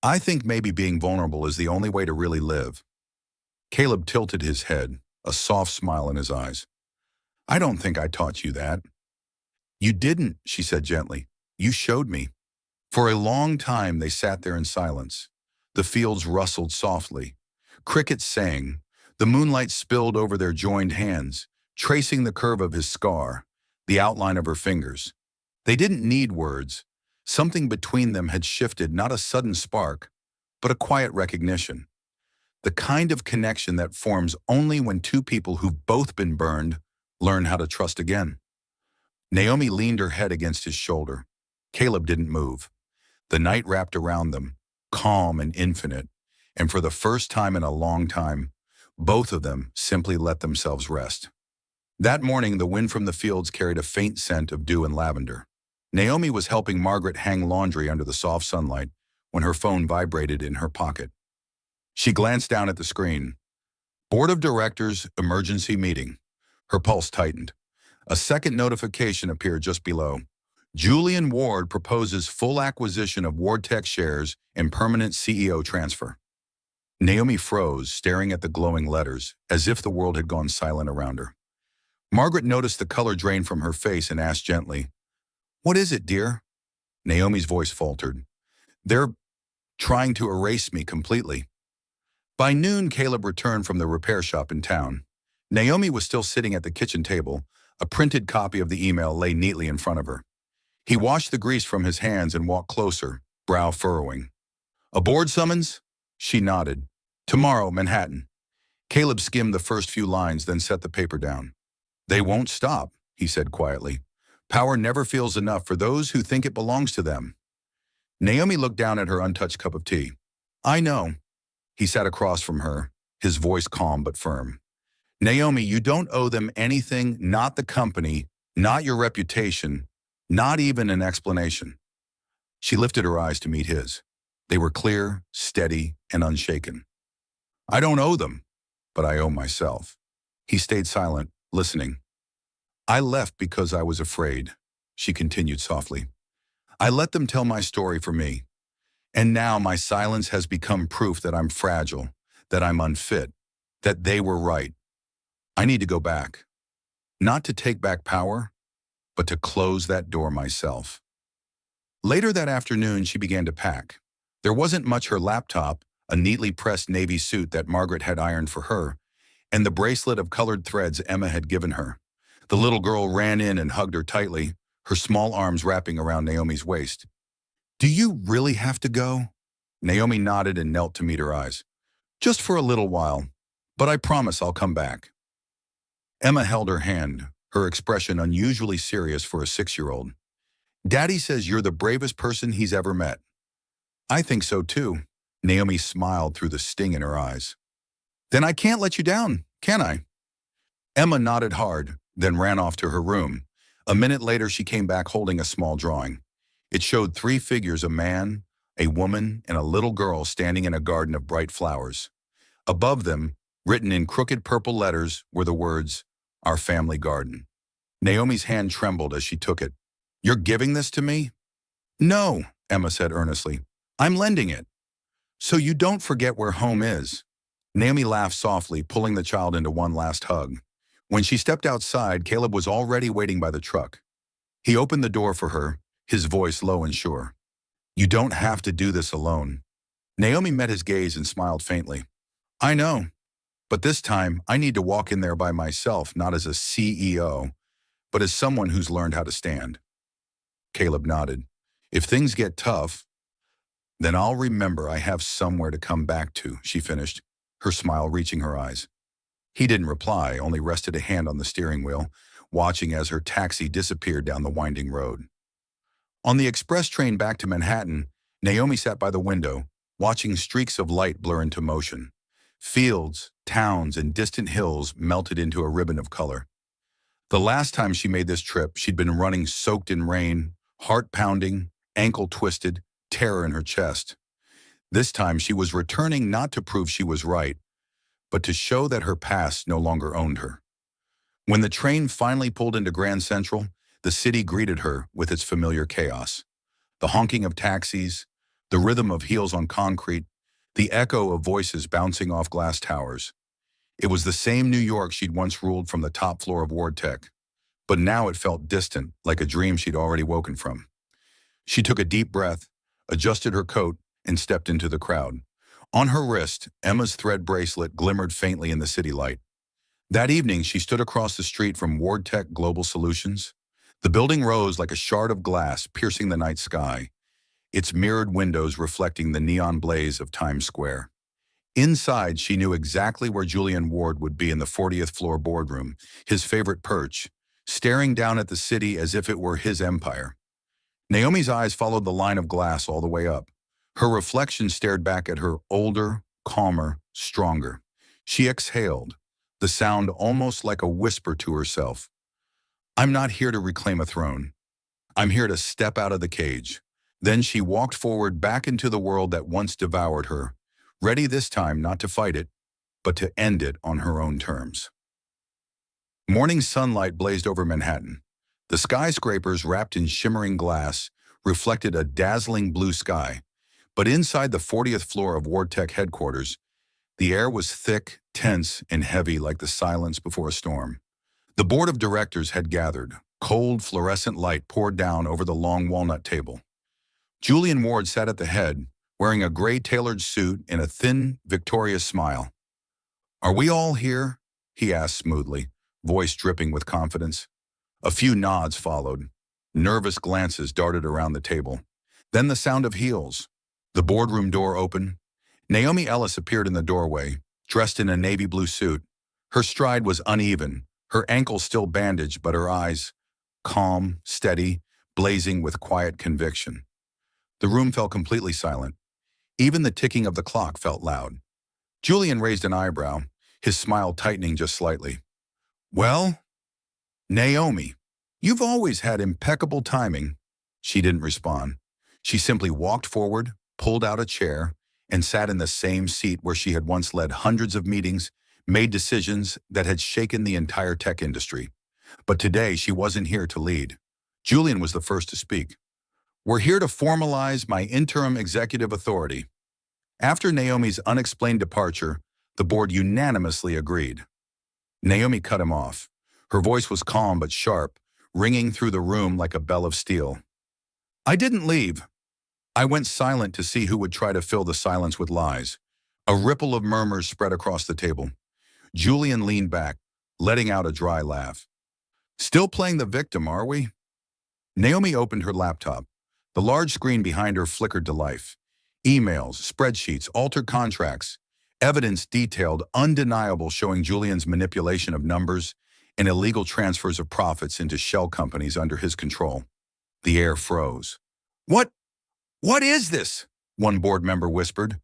Speaker 1: I think maybe being vulnerable is the only way to really live." Caleb tilted his head, a soft smile in his eyes. "I don't think I taught you that." "You didn't," she said gently. "You showed me." For a long time they sat there in silence. The fields rustled softly. Crickets sang. The moonlight spilled over their joined hands, tracing the curve of his scar, the outline of her fingers. They didn't need words. Something between them had shifted, not a sudden spark, but a quiet recognition. The kind of connection that forms only when two people who've both been burned learn how to trust again. Naomi leaned her head against his shoulder. Caleb didn't move. The night wrapped around them, calm and infinite, and for the first time in a long time, both of them simply let themselves rest. That morning, the wind from the fields carried a faint scent of dew and lavender. Naomi was helping Margaret hang laundry under the soft sunlight when her phone vibrated in her pocket. She glanced down at the screen. Board of Directors emergency meeting. Her pulse tightened. A second notification appeared just below. Julian Ward proposes full acquisition of WardTech shares and permanent CEO transfer. Naomi froze, staring at the glowing letters, as if the world had gone silent around her. Margaret noticed the color drain from her face and asked gently, "What is it, dear?" Naomi's voice faltered. "They're trying to erase me completely." By noon, Caleb returned from the repair shop in town. Naomi was still sitting at the kitchen table. A printed copy of the email lay neatly in front of her. He washed the grease from his hands and walked closer, brow furrowing. "A board summons?" She nodded. "Tomorrow, Manhattan." Caleb skimmed the first few lines, then set the paper down. "They won't stop," he said quietly. "Power never feels enough for those who think it belongs to them." Naomi looked down at her untouched cup of tea. "I know." He sat across from her, his voice calm but firm. "Naomi, you don't owe them anything, not the company, not your reputation, not even an explanation." She lifted her eyes to meet his. They were clear, steady, and unshaken. "I don't owe them, but I owe myself." He stayed silent, listening. "I left because I was afraid," she continued softly. "I let them tell my story for me. And now my silence has become proof that I'm fragile, that I'm unfit, that they were right. I need to go back. Not to take back power, but to close that door myself." Later that afternoon, she began to pack. There wasn't much: her laptop, a neatly pressed navy suit that Margaret had ironed for her, and the bracelet of colored threads Emma had given her. The little girl ran in and hugged her tightly, her small arms wrapping around Naomi's waist. "Do you really have to go?" Naomi nodded and knelt to meet her eyes. "Just for a little while, but I promise I'll come back." Emma held her hand, her expression unusually serious for a 6-year-old. "Daddy says you're the bravest person he's ever met." "I think so too." Naomi smiled through the sting in her eyes. "Then I can't let you down, can I?" Emma nodded hard, then ran off to her room. A minute later, she came back holding a small drawing. It showed 3 figures: a man, a woman, and a little girl standing in a garden of bright flowers. Above them, written in crooked purple letters, were the words, "Our family garden." Naomi's hand trembled as she took it. "You're giving this to me?" "No," Emma said earnestly. "I'm lending it. So you don't forget where home is." Naomi laughed softly, pulling the child into one last hug. When she stepped outside, Caleb was already waiting by the truck. He opened the door for her, his voice low and sure. "You don't have to do this alone." Naomi met his gaze and smiled faintly. "I know, but this time I need to walk in there by myself, not as a CEO, but as someone who's learned how to stand." Caleb nodded. "If things get tough, then I'll remember I have somewhere to come back to," she finished, her smile reaching her eyes. He didn't reply, only rested a hand on the steering wheel, watching as her taxi disappeared down the winding road. On the express train back to Manhattan, Naomi sat by the window, watching streaks of light blur into motion. Fields, towns, and distant hills melted into a ribbon of color. The last time she made this trip, she'd been running soaked in rain, heart pounding, ankle twisted, terror in her chest. This time she was returning not to prove she was right, but to show that her past no longer owned her. When the train finally pulled into Grand Central, the city greeted her with its familiar chaos. The honking of taxis, the rhythm of heels on concrete, the echo of voices bouncing off glass towers. It was the same New York she'd once ruled from the top floor of WardTech, but now it felt distant, like a dream she'd already woken from. She took a deep breath, adjusted her coat, and stepped into the crowd. On her wrist, Emma's thread bracelet glimmered faintly in the city light. That evening, she stood across the street from WardTech Global Solutions. The building rose like a shard of glass piercing the night sky, its mirrored windows reflecting the neon blaze of Times Square. Inside, she knew exactly where Julian Ward would be in the 40th floor boardroom, his favorite perch, staring down at the city as if it were his empire. Naomi's eyes followed the line of glass all the way up. Her reflection stared back at her, older, calmer, stronger. She exhaled, the sound almost like a whisper to herself. "I'm not here to reclaim a throne. I'm here to step out of the cage." Then she walked forward back into the world that once devoured her, ready this time not to fight it, but to end it on her own terms. Morning sunlight blazed over Manhattan. The skyscrapers, wrapped in shimmering glass, reflected a dazzling blue sky. But inside the 40th floor of WardTech headquarters, the air was thick, tense, and heavy like the silence before a storm. The board of directors had gathered. Cold, fluorescent light poured down over the long walnut table. Julian Ward sat at the head, wearing a gray tailored suit and a thin, victorious smile. "Are we all here?" he asked smoothly, voice dripping with confidence. A few nods followed. Nervous glances darted around the table. Then the sound of heels. The boardroom door opened. Naomi Ellis appeared in the doorway, dressed in a navy blue suit. Her stride was uneven, her ankles still bandaged, but her eyes, calm, steady, blazing with quiet conviction. The room fell completely silent. Even the ticking of the clock felt loud. Julian raised an eyebrow, his smile tightening just slightly. "Well, Naomi, you've always had impeccable timing." She didn't respond. She simply walked forward, pulled out a chair, and sat in the same seat where she had once led hundreds of meetings, made decisions that had shaken the entire tech industry. But today, she wasn't here to lead. Julian was the first to speak. "We're here to formalize my interim executive authority." After Naomi's unexplained departure, the board unanimously agreed. Naomi cut him off. Her voice was calm but sharp, ringing through the room like a bell of steel. "I didn't leave. I went silent to see who would try to fill the silence with lies." A ripple of murmurs spread across the table. Julian leaned back, letting out a dry laugh. "Still playing the victim, are we?" Naomi opened her laptop. The large screen behind her flickered to life. Emails, spreadsheets, altered contracts, evidence detailed, undeniable, showing Julian's manipulation of numbers and illegal transfers of profits into shell companies under his control. The air froze. What is this?" one board member whispered.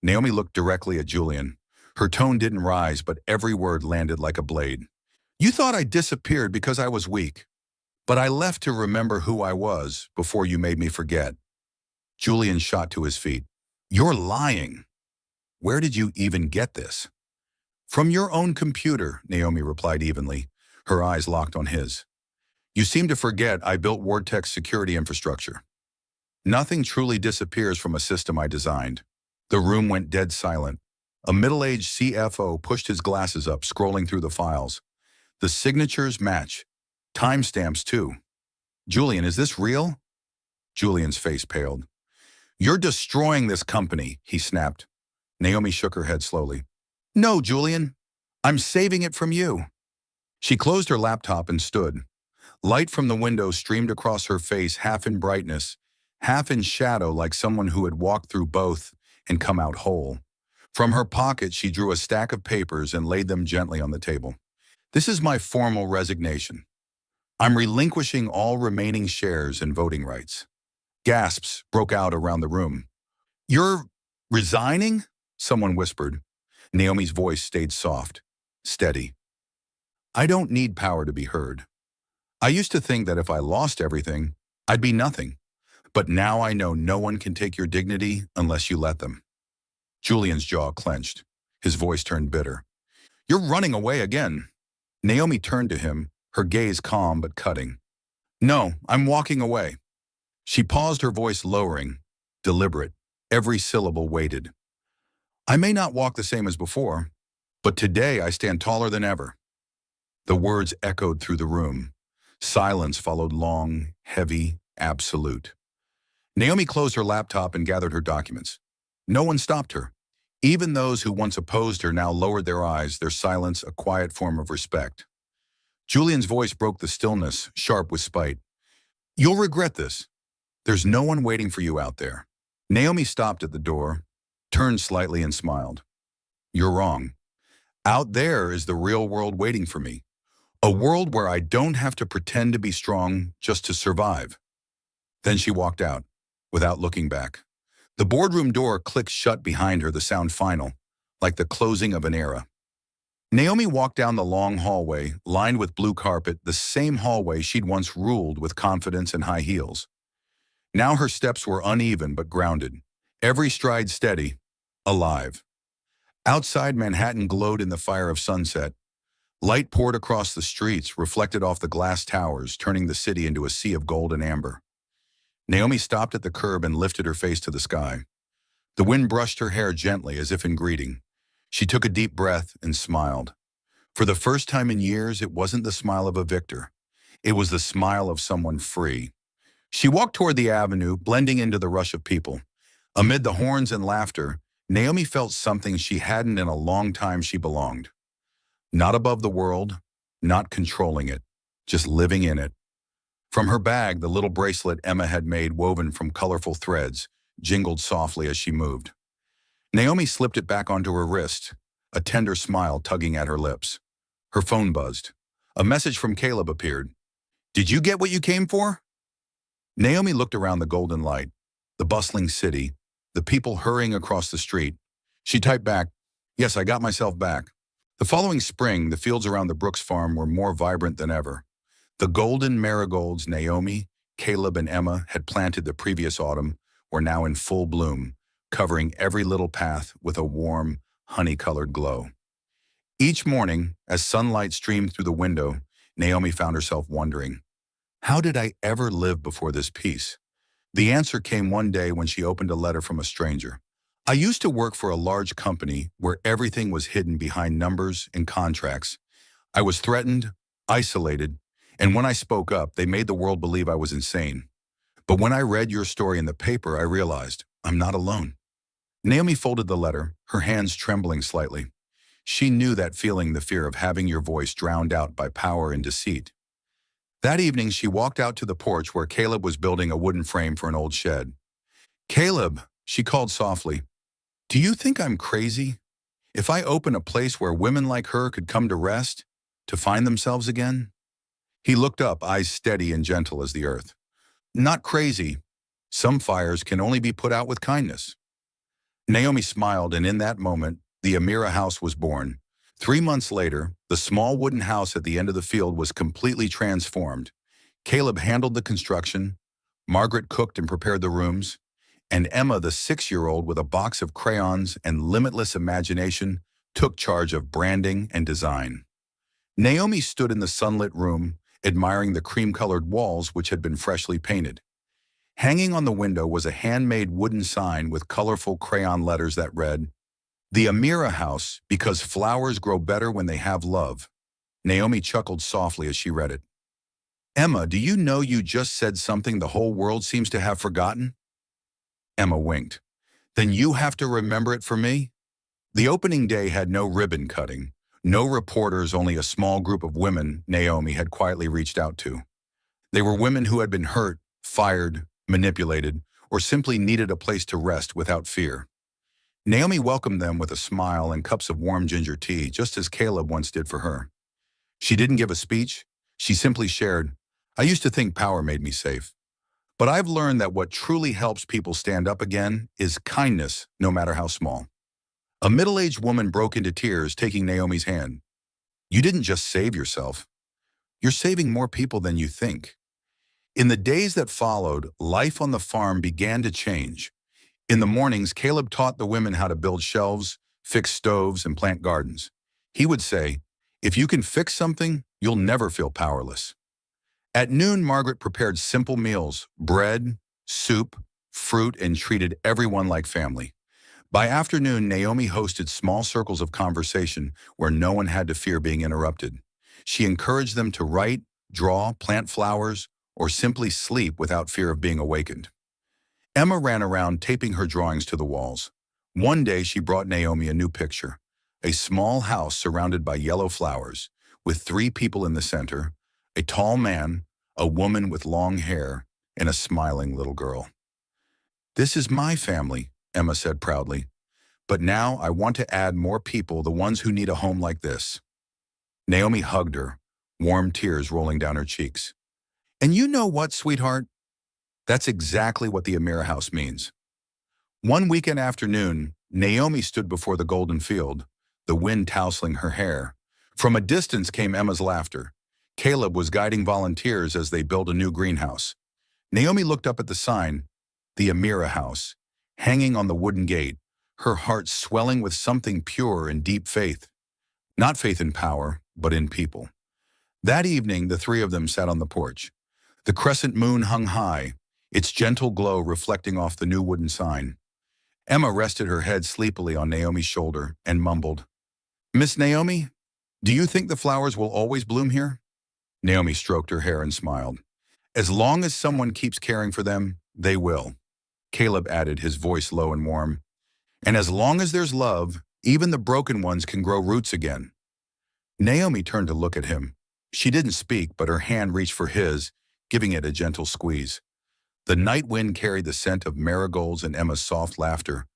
Speaker 1: Naomi looked directly at Julian. Her tone didn't rise, but every word landed like a blade. "You thought I disappeared because I was weak, but I left to remember who I was before you made me forget." Julian shot to his feet. "You're lying. Where did you even get this?" "From your own computer," Naomi replied evenly, her eyes locked on his. "You seem to forget I built WardTech's security infrastructure. Nothing truly disappears from a system I designed." The room went dead silent. A middle-aged CFO pushed his glasses up, scrolling through the files. The signatures match. Timestamps, too. "Julian, is this real?" Julian's face paled. "You're destroying this company," he snapped. Naomi shook her head slowly. "No, Julian. I'm saving it from you." She closed her laptop and stood. Light from the window streamed across her face, half in brightness, half in shadow, like someone who had walked through both and come out whole. From her pocket, she drew a stack of papers and laid them gently on the table. "This is my formal resignation. I'm relinquishing all remaining shares and voting rights." Gasps broke out around the room. "You're resigning?" someone whispered. Naomi's voice stayed soft, steady. I don't need power to be heard. I used to think that if I lost everything, I'd be nothing. But now I know no one can take your dignity unless you let them. Julian's jaw clenched. His voice turned bitter. You're running away again. Naomi turned to him, her gaze calm but cutting. No, I'm walking away. She paused, her voice lowering, deliberate, every syllable weighted. I may not walk the same as before, but today I stand taller than ever. The words echoed through the room. Silence followed, long, heavy, absolute. Naomi closed her laptop and gathered her documents. No one stopped her. Even those who once opposed her now lowered their eyes, their silence a quiet form of respect. Julian's voice broke the stillness, sharp with spite. You'll regret this. There's no one waiting for you out there. Naomi stopped at the door, turned slightly and smiled. You're wrong. Out there is the real world waiting for me. A world where I don't have to pretend to be strong just to survive. Then she walked out, without looking back. The boardroom door clicked shut behind her, the sound final, like the closing of an era. Naomi walked down the long hallway, lined with blue carpet, the same hallway she'd once ruled with confidence and high heels. Now her steps were uneven but grounded, every stride steady, alive. Outside, Manhattan glowed in the fire of sunset. Light poured across the streets, reflected off the glass towers, turning the city into a sea of gold and amber. Naomi stopped at the curb and lifted her face to the sky. The wind brushed her hair gently as if in greeting. She took a deep breath and smiled. For the first time in years, it wasn't the smile of a victor. It was the smile of someone free. She walked toward the avenue, blending into the rush of people. Amid the horns and laughter, Naomi felt something she hadn't in a long time. She belonged. Not above the world, not controlling it, just living in it. From her bag, the little bracelet Emma had made, woven from colorful threads, jingled softly as she moved. Naomi slipped it back onto her wrist, a tender smile tugging at her lips. Her phone buzzed. A message from Caleb appeared. Did you get what you came for? Naomi looked around the golden light, the bustling city, the people hurrying across the street. She typed back, yes, I got myself back. The following spring, the fields around the Brooks farm were more vibrant than ever. The golden marigolds Naomi, Caleb, and Emma had planted the previous autumn were now in full bloom, covering every little path with a warm, honey-colored glow. Each morning, as sunlight streamed through the window, Naomi found herself wondering, how did I ever live before this peace? The answer came one day when she opened a letter from a stranger. I used to work for a large company where everything was hidden behind numbers and contracts. I was threatened, isolated, and when I spoke up, they made the world believe I was insane. But when I read your story in the paper, I realized I'm not alone. Naomi folded the letter, her hands trembling slightly. She knew that feeling, the fear of having your voice drowned out by power and deceit. That evening, she walked out to the porch where Caleb was building a wooden frame for an old shed. Caleb, she called softly, do you think I'm crazy? If I open a place where women like her could come to rest, to find themselves again? He looked up, eyes steady and gentle as the earth. Not crazy. Some fires can only be put out with kindness. Naomi smiled, and in that moment, the Amira house was born. 3 months later, the small wooden house at the end of the field was completely transformed. Caleb handled the construction, Margaret cooked and prepared the rooms, and Emma, the 6-year-old with a box of crayons and limitless imagination, took charge of branding and design. Naomi stood in the sunlit room, admiring the cream-colored walls which had been freshly painted. Hanging on the window was a handmade wooden sign with colorful crayon letters that read, The Amira House, because flowers grow better when they have love. Naomi chuckled softly as she read it. Emma, do you know you just said something the whole world seems to have forgotten? Emma winked. Then you have to remember it for me? The opening day had no ribbon cutting. No reporters, only a small group of women Naomi had quietly reached out to. They were women who had been hurt, fired, manipulated, or simply needed a place to rest without fear. Naomi welcomed them with a smile and cups of warm ginger tea, just as Caleb once did for her. She didn't give a speech. She simply shared, I used to think power made me safe. But I've learned that what truly helps people stand up again is kindness, no matter how small. A middle-aged woman broke into tears, taking Naomi's hand. You didn't just save yourself. You're saving more people than you think. In the days that followed, life on the farm began to change. In the mornings, Caleb taught the women how to build shelves, fix stoves, and plant gardens. He would say, if you can fix something, you'll never feel powerless. At noon, Margaret prepared simple meals, bread, soup, fruit, and treated everyone like family. By afternoon, Naomi hosted small circles of conversation where no one had to fear being interrupted. She encouraged them to write, draw, plant flowers, or simply sleep without fear of being awakened. Emma ran around taping her drawings to the walls. One day she brought Naomi a new picture, a small house surrounded by yellow flowers, with 3 people in the center, a tall man, a woman with long hair, and a smiling little girl. This is my family, Emma said proudly. But now I want to add more people, the ones who need a home like this. Naomi hugged her, warm tears rolling down her cheeks. And you know what, sweetheart? That's exactly what the Amira house means. One weekend afternoon, Naomi stood before the golden field, the wind tousling her hair. From a distance came Emma's laughter. Caleb was guiding volunteers as they built a new greenhouse. Naomi looked up at the sign, the Amira house, hanging on the wooden gate, her heart swelling with something pure and deep faith. Not faith in power, but in people. That evening, the 3 of them sat on the porch. The crescent moon hung high, its gentle glow reflecting off the new wooden sign. Emma rested her head sleepily on Naomi's shoulder and mumbled, Miss Naomi, do you think the flowers will always bloom here? Naomi stroked her hair and smiled. As long as someone keeps caring for them, they will. Caleb added, his voice low and warm. And as long as there's love, even the broken ones can grow roots again. Naomi turned to look at him. She didn't speak, but her hand reached for his, giving it a gentle squeeze. The night wind carried the scent of marigolds and Emma's soft laughter,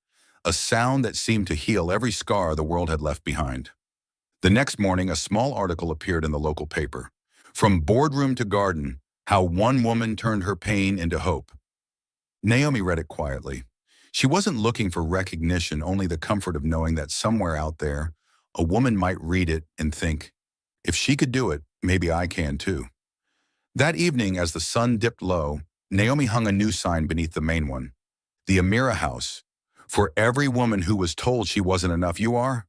Speaker 1: a sound that seemed to heal every scar the world had left behind. The next morning, a small article appeared in the local paper. From boardroom to garden, how one woman turned her pain into hope. Naomi read it quietly. She wasn't looking for recognition, only the comfort of knowing that somewhere out there, a woman might read it and think, if she could do it, maybe I can too. That evening, as the sun dipped low, Naomi hung a new sign beneath the main one. The Amira house. For every woman who was told she wasn't enough, you are.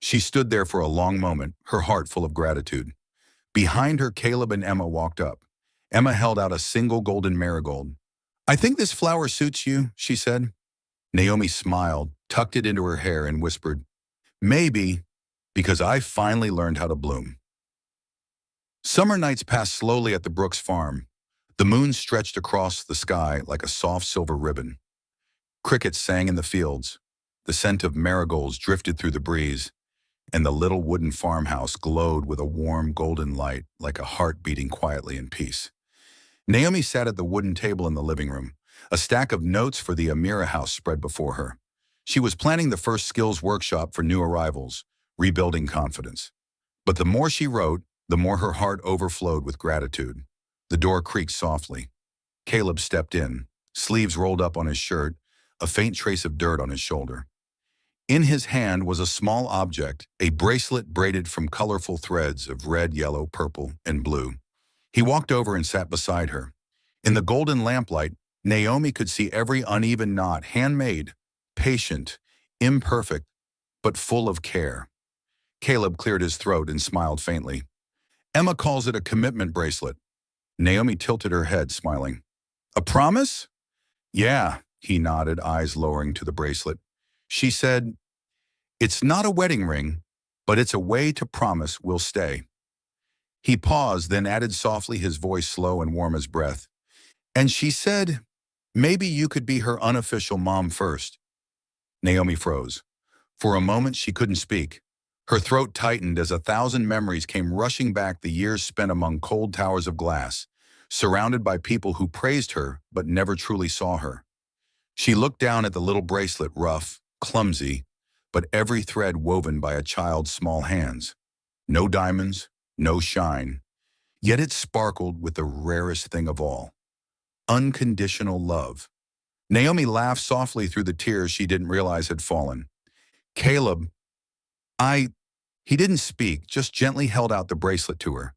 Speaker 1: She stood there for a long moment, her heart full of gratitude. Behind her, Caleb and Emma walked up. Emma held out a single golden marigold. I think this flower suits you, she said. Naomi smiled, tucked it into her hair, and whispered, maybe, because I finally learned how to bloom. Summer nights passed slowly at the Brooks farm. The moon stretched across the sky like a soft silver ribbon. Crickets sang in the fields. The scent of marigolds drifted through the breeze, and the little wooden farmhouse glowed with a warm golden light like a heart beating quietly in peace. Naomi sat at the wooden table in the living room. A stack of notes for the Amira house spread before her. She was planning the first skills workshop for new arrivals, rebuilding confidence. But the more she wrote, the more her heart overflowed with gratitude. The door creaked softly. Caleb stepped in, sleeves rolled up on his shirt, a faint trace of dirt on his shoulder. In his hand was a small object, a bracelet braided from colorful threads of red, yellow, purple, and blue. He walked over and sat beside her. In the golden lamplight, Naomi could see every uneven knot, handmade, patient, imperfect, but full of care. Caleb cleared his throat and smiled faintly. Emma calls it a commitment bracelet. Naomi tilted her head, smiling. A promise? Yeah, he nodded, eyes lowering to the bracelet. She said, it's not a wedding ring, but it's a way to promise we'll stay. He paused, then added softly, his voice slow and warm as breath. And she said, maybe you could be her unofficial mom first. Naomi froze. For a moment, she couldn't speak. Her throat tightened as 1,000 memories came rushing back, the years spent among cold towers of glass, surrounded by people who praised her but never truly saw her. She looked down at the little bracelet, rough, clumsy, but every thread woven by a child's small hands. No diamonds, no shine, yet it sparkled with the rarest thing of all, unconditional love. Naomi laughed softly through the tears she didn't realize had fallen. Caleb, I... He didn't speak, just gently held out the bracelet to her.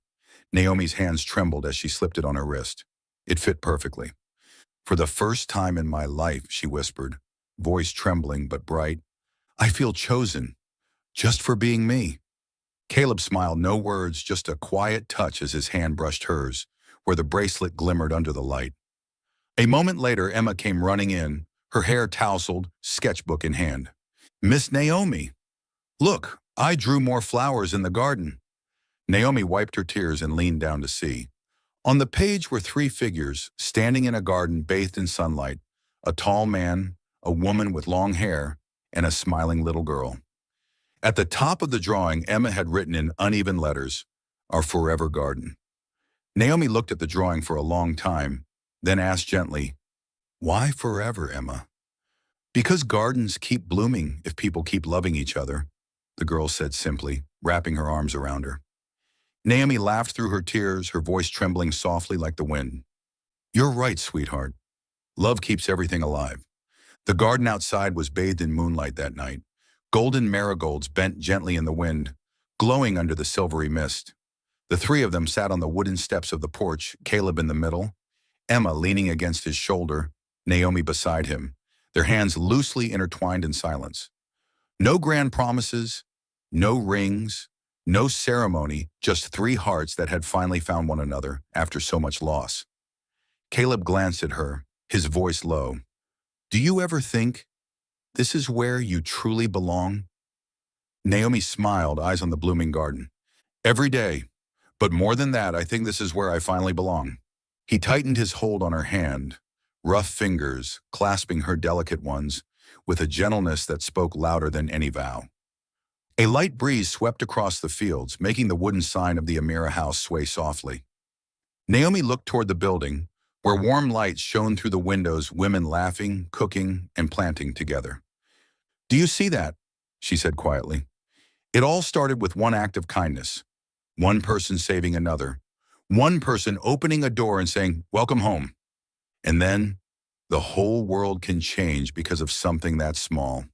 Speaker 1: Naomi's hands trembled as she slipped it on her wrist. It fit perfectly. For the first time in my life, she whispered, voice trembling but bright, I feel chosen, just for being me. Caleb smiled, no words, just a quiet touch as his hand brushed hers, where the bracelet glimmered under the light. A moment later, Emma came running in, her hair tousled, sketchbook in hand. Miss Naomi, look, I drew more flowers in the garden. Naomi wiped her tears and leaned down to see. On the page were three figures, standing in a garden bathed in sunlight, a tall man, a woman with long hair, and a smiling little girl. At the top of the drawing, Emma had written in uneven letters, Our Forever Garden. Naomi looked at the drawing for a long time, then asked gently, Why forever, Emma? Because gardens keep blooming if people keep loving each other, the girl said simply, wrapping her arms around her. Naomi laughed through her tears, her voice trembling softly like the wind. You're right, sweetheart. Love keeps everything alive. The garden outside was bathed in moonlight that night. Golden marigolds bent gently in the wind, glowing under the silvery mist. The three of them sat on the wooden steps of the porch, Caleb in the middle, Emma leaning against his shoulder, Naomi beside him, their hands loosely intertwined in silence. No grand promises, no rings, no ceremony, just three hearts that had finally found one another after so much loss. Caleb glanced at her, his voice low. Do you ever think this is where you truly belong? Naomi smiled, eyes on the blooming garden. Every day, but more than that, I think this is where I finally belong. He tightened his hold on her hand, rough fingers clasping her delicate ones with a gentleness that spoke louder than any vow. A light breeze swept across the fields, making the wooden sign of the Amira house sway softly. Naomi looked toward the building, where warm lights shone through the windows, women laughing, cooking, and planting together. Do you see that? She said quietly. It all started with one act of kindness, one person saving another, one person opening a door and saying, welcome home. And then, the whole world can change because of something that small.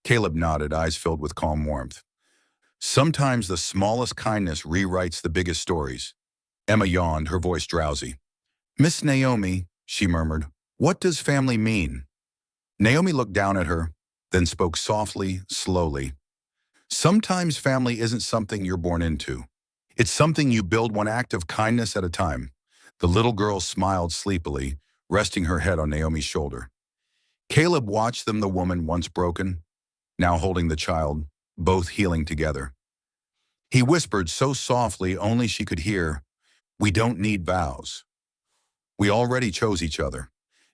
Speaker 1: Caleb nodded, eyes filled with calm warmth. Sometimes the smallest kindness rewrites the biggest stories. Emma yawned, her voice drowsy. Miss Naomi, she murmured, what does family mean? Naomi looked down at her, then spoke softly, slowly. Sometimes family isn't something you're born into. It's something you build one act of kindness at a time. The little girl smiled sleepily, resting her head on Naomi's shoulder. Caleb watched them, the woman once broken, now holding the child, both healing together. He whispered so softly only she could hear, we don't need vows. We already chose each other.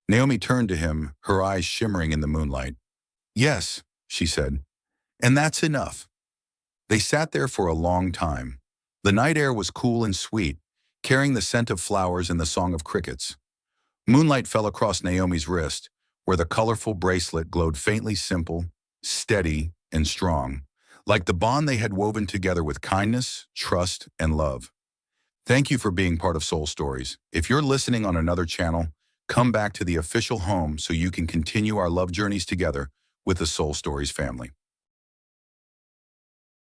Speaker 1: Naomi turned to him, her eyes shimmering in the moonlight. Yes, she said, and that's enough. They sat there for a long time. The night air was cool and sweet, carrying the scent of flowers and the song of crickets. Moonlight fell across Naomi's wrist, where the colorful bracelet glowed faintly simple, steady, and strong, like the bond they had woven together with kindness, trust, and love. Thank you for being part of Soul Stories. If you're listening on another channel, come back to the official home so you can continue our love journeys together with the Soul Stories family.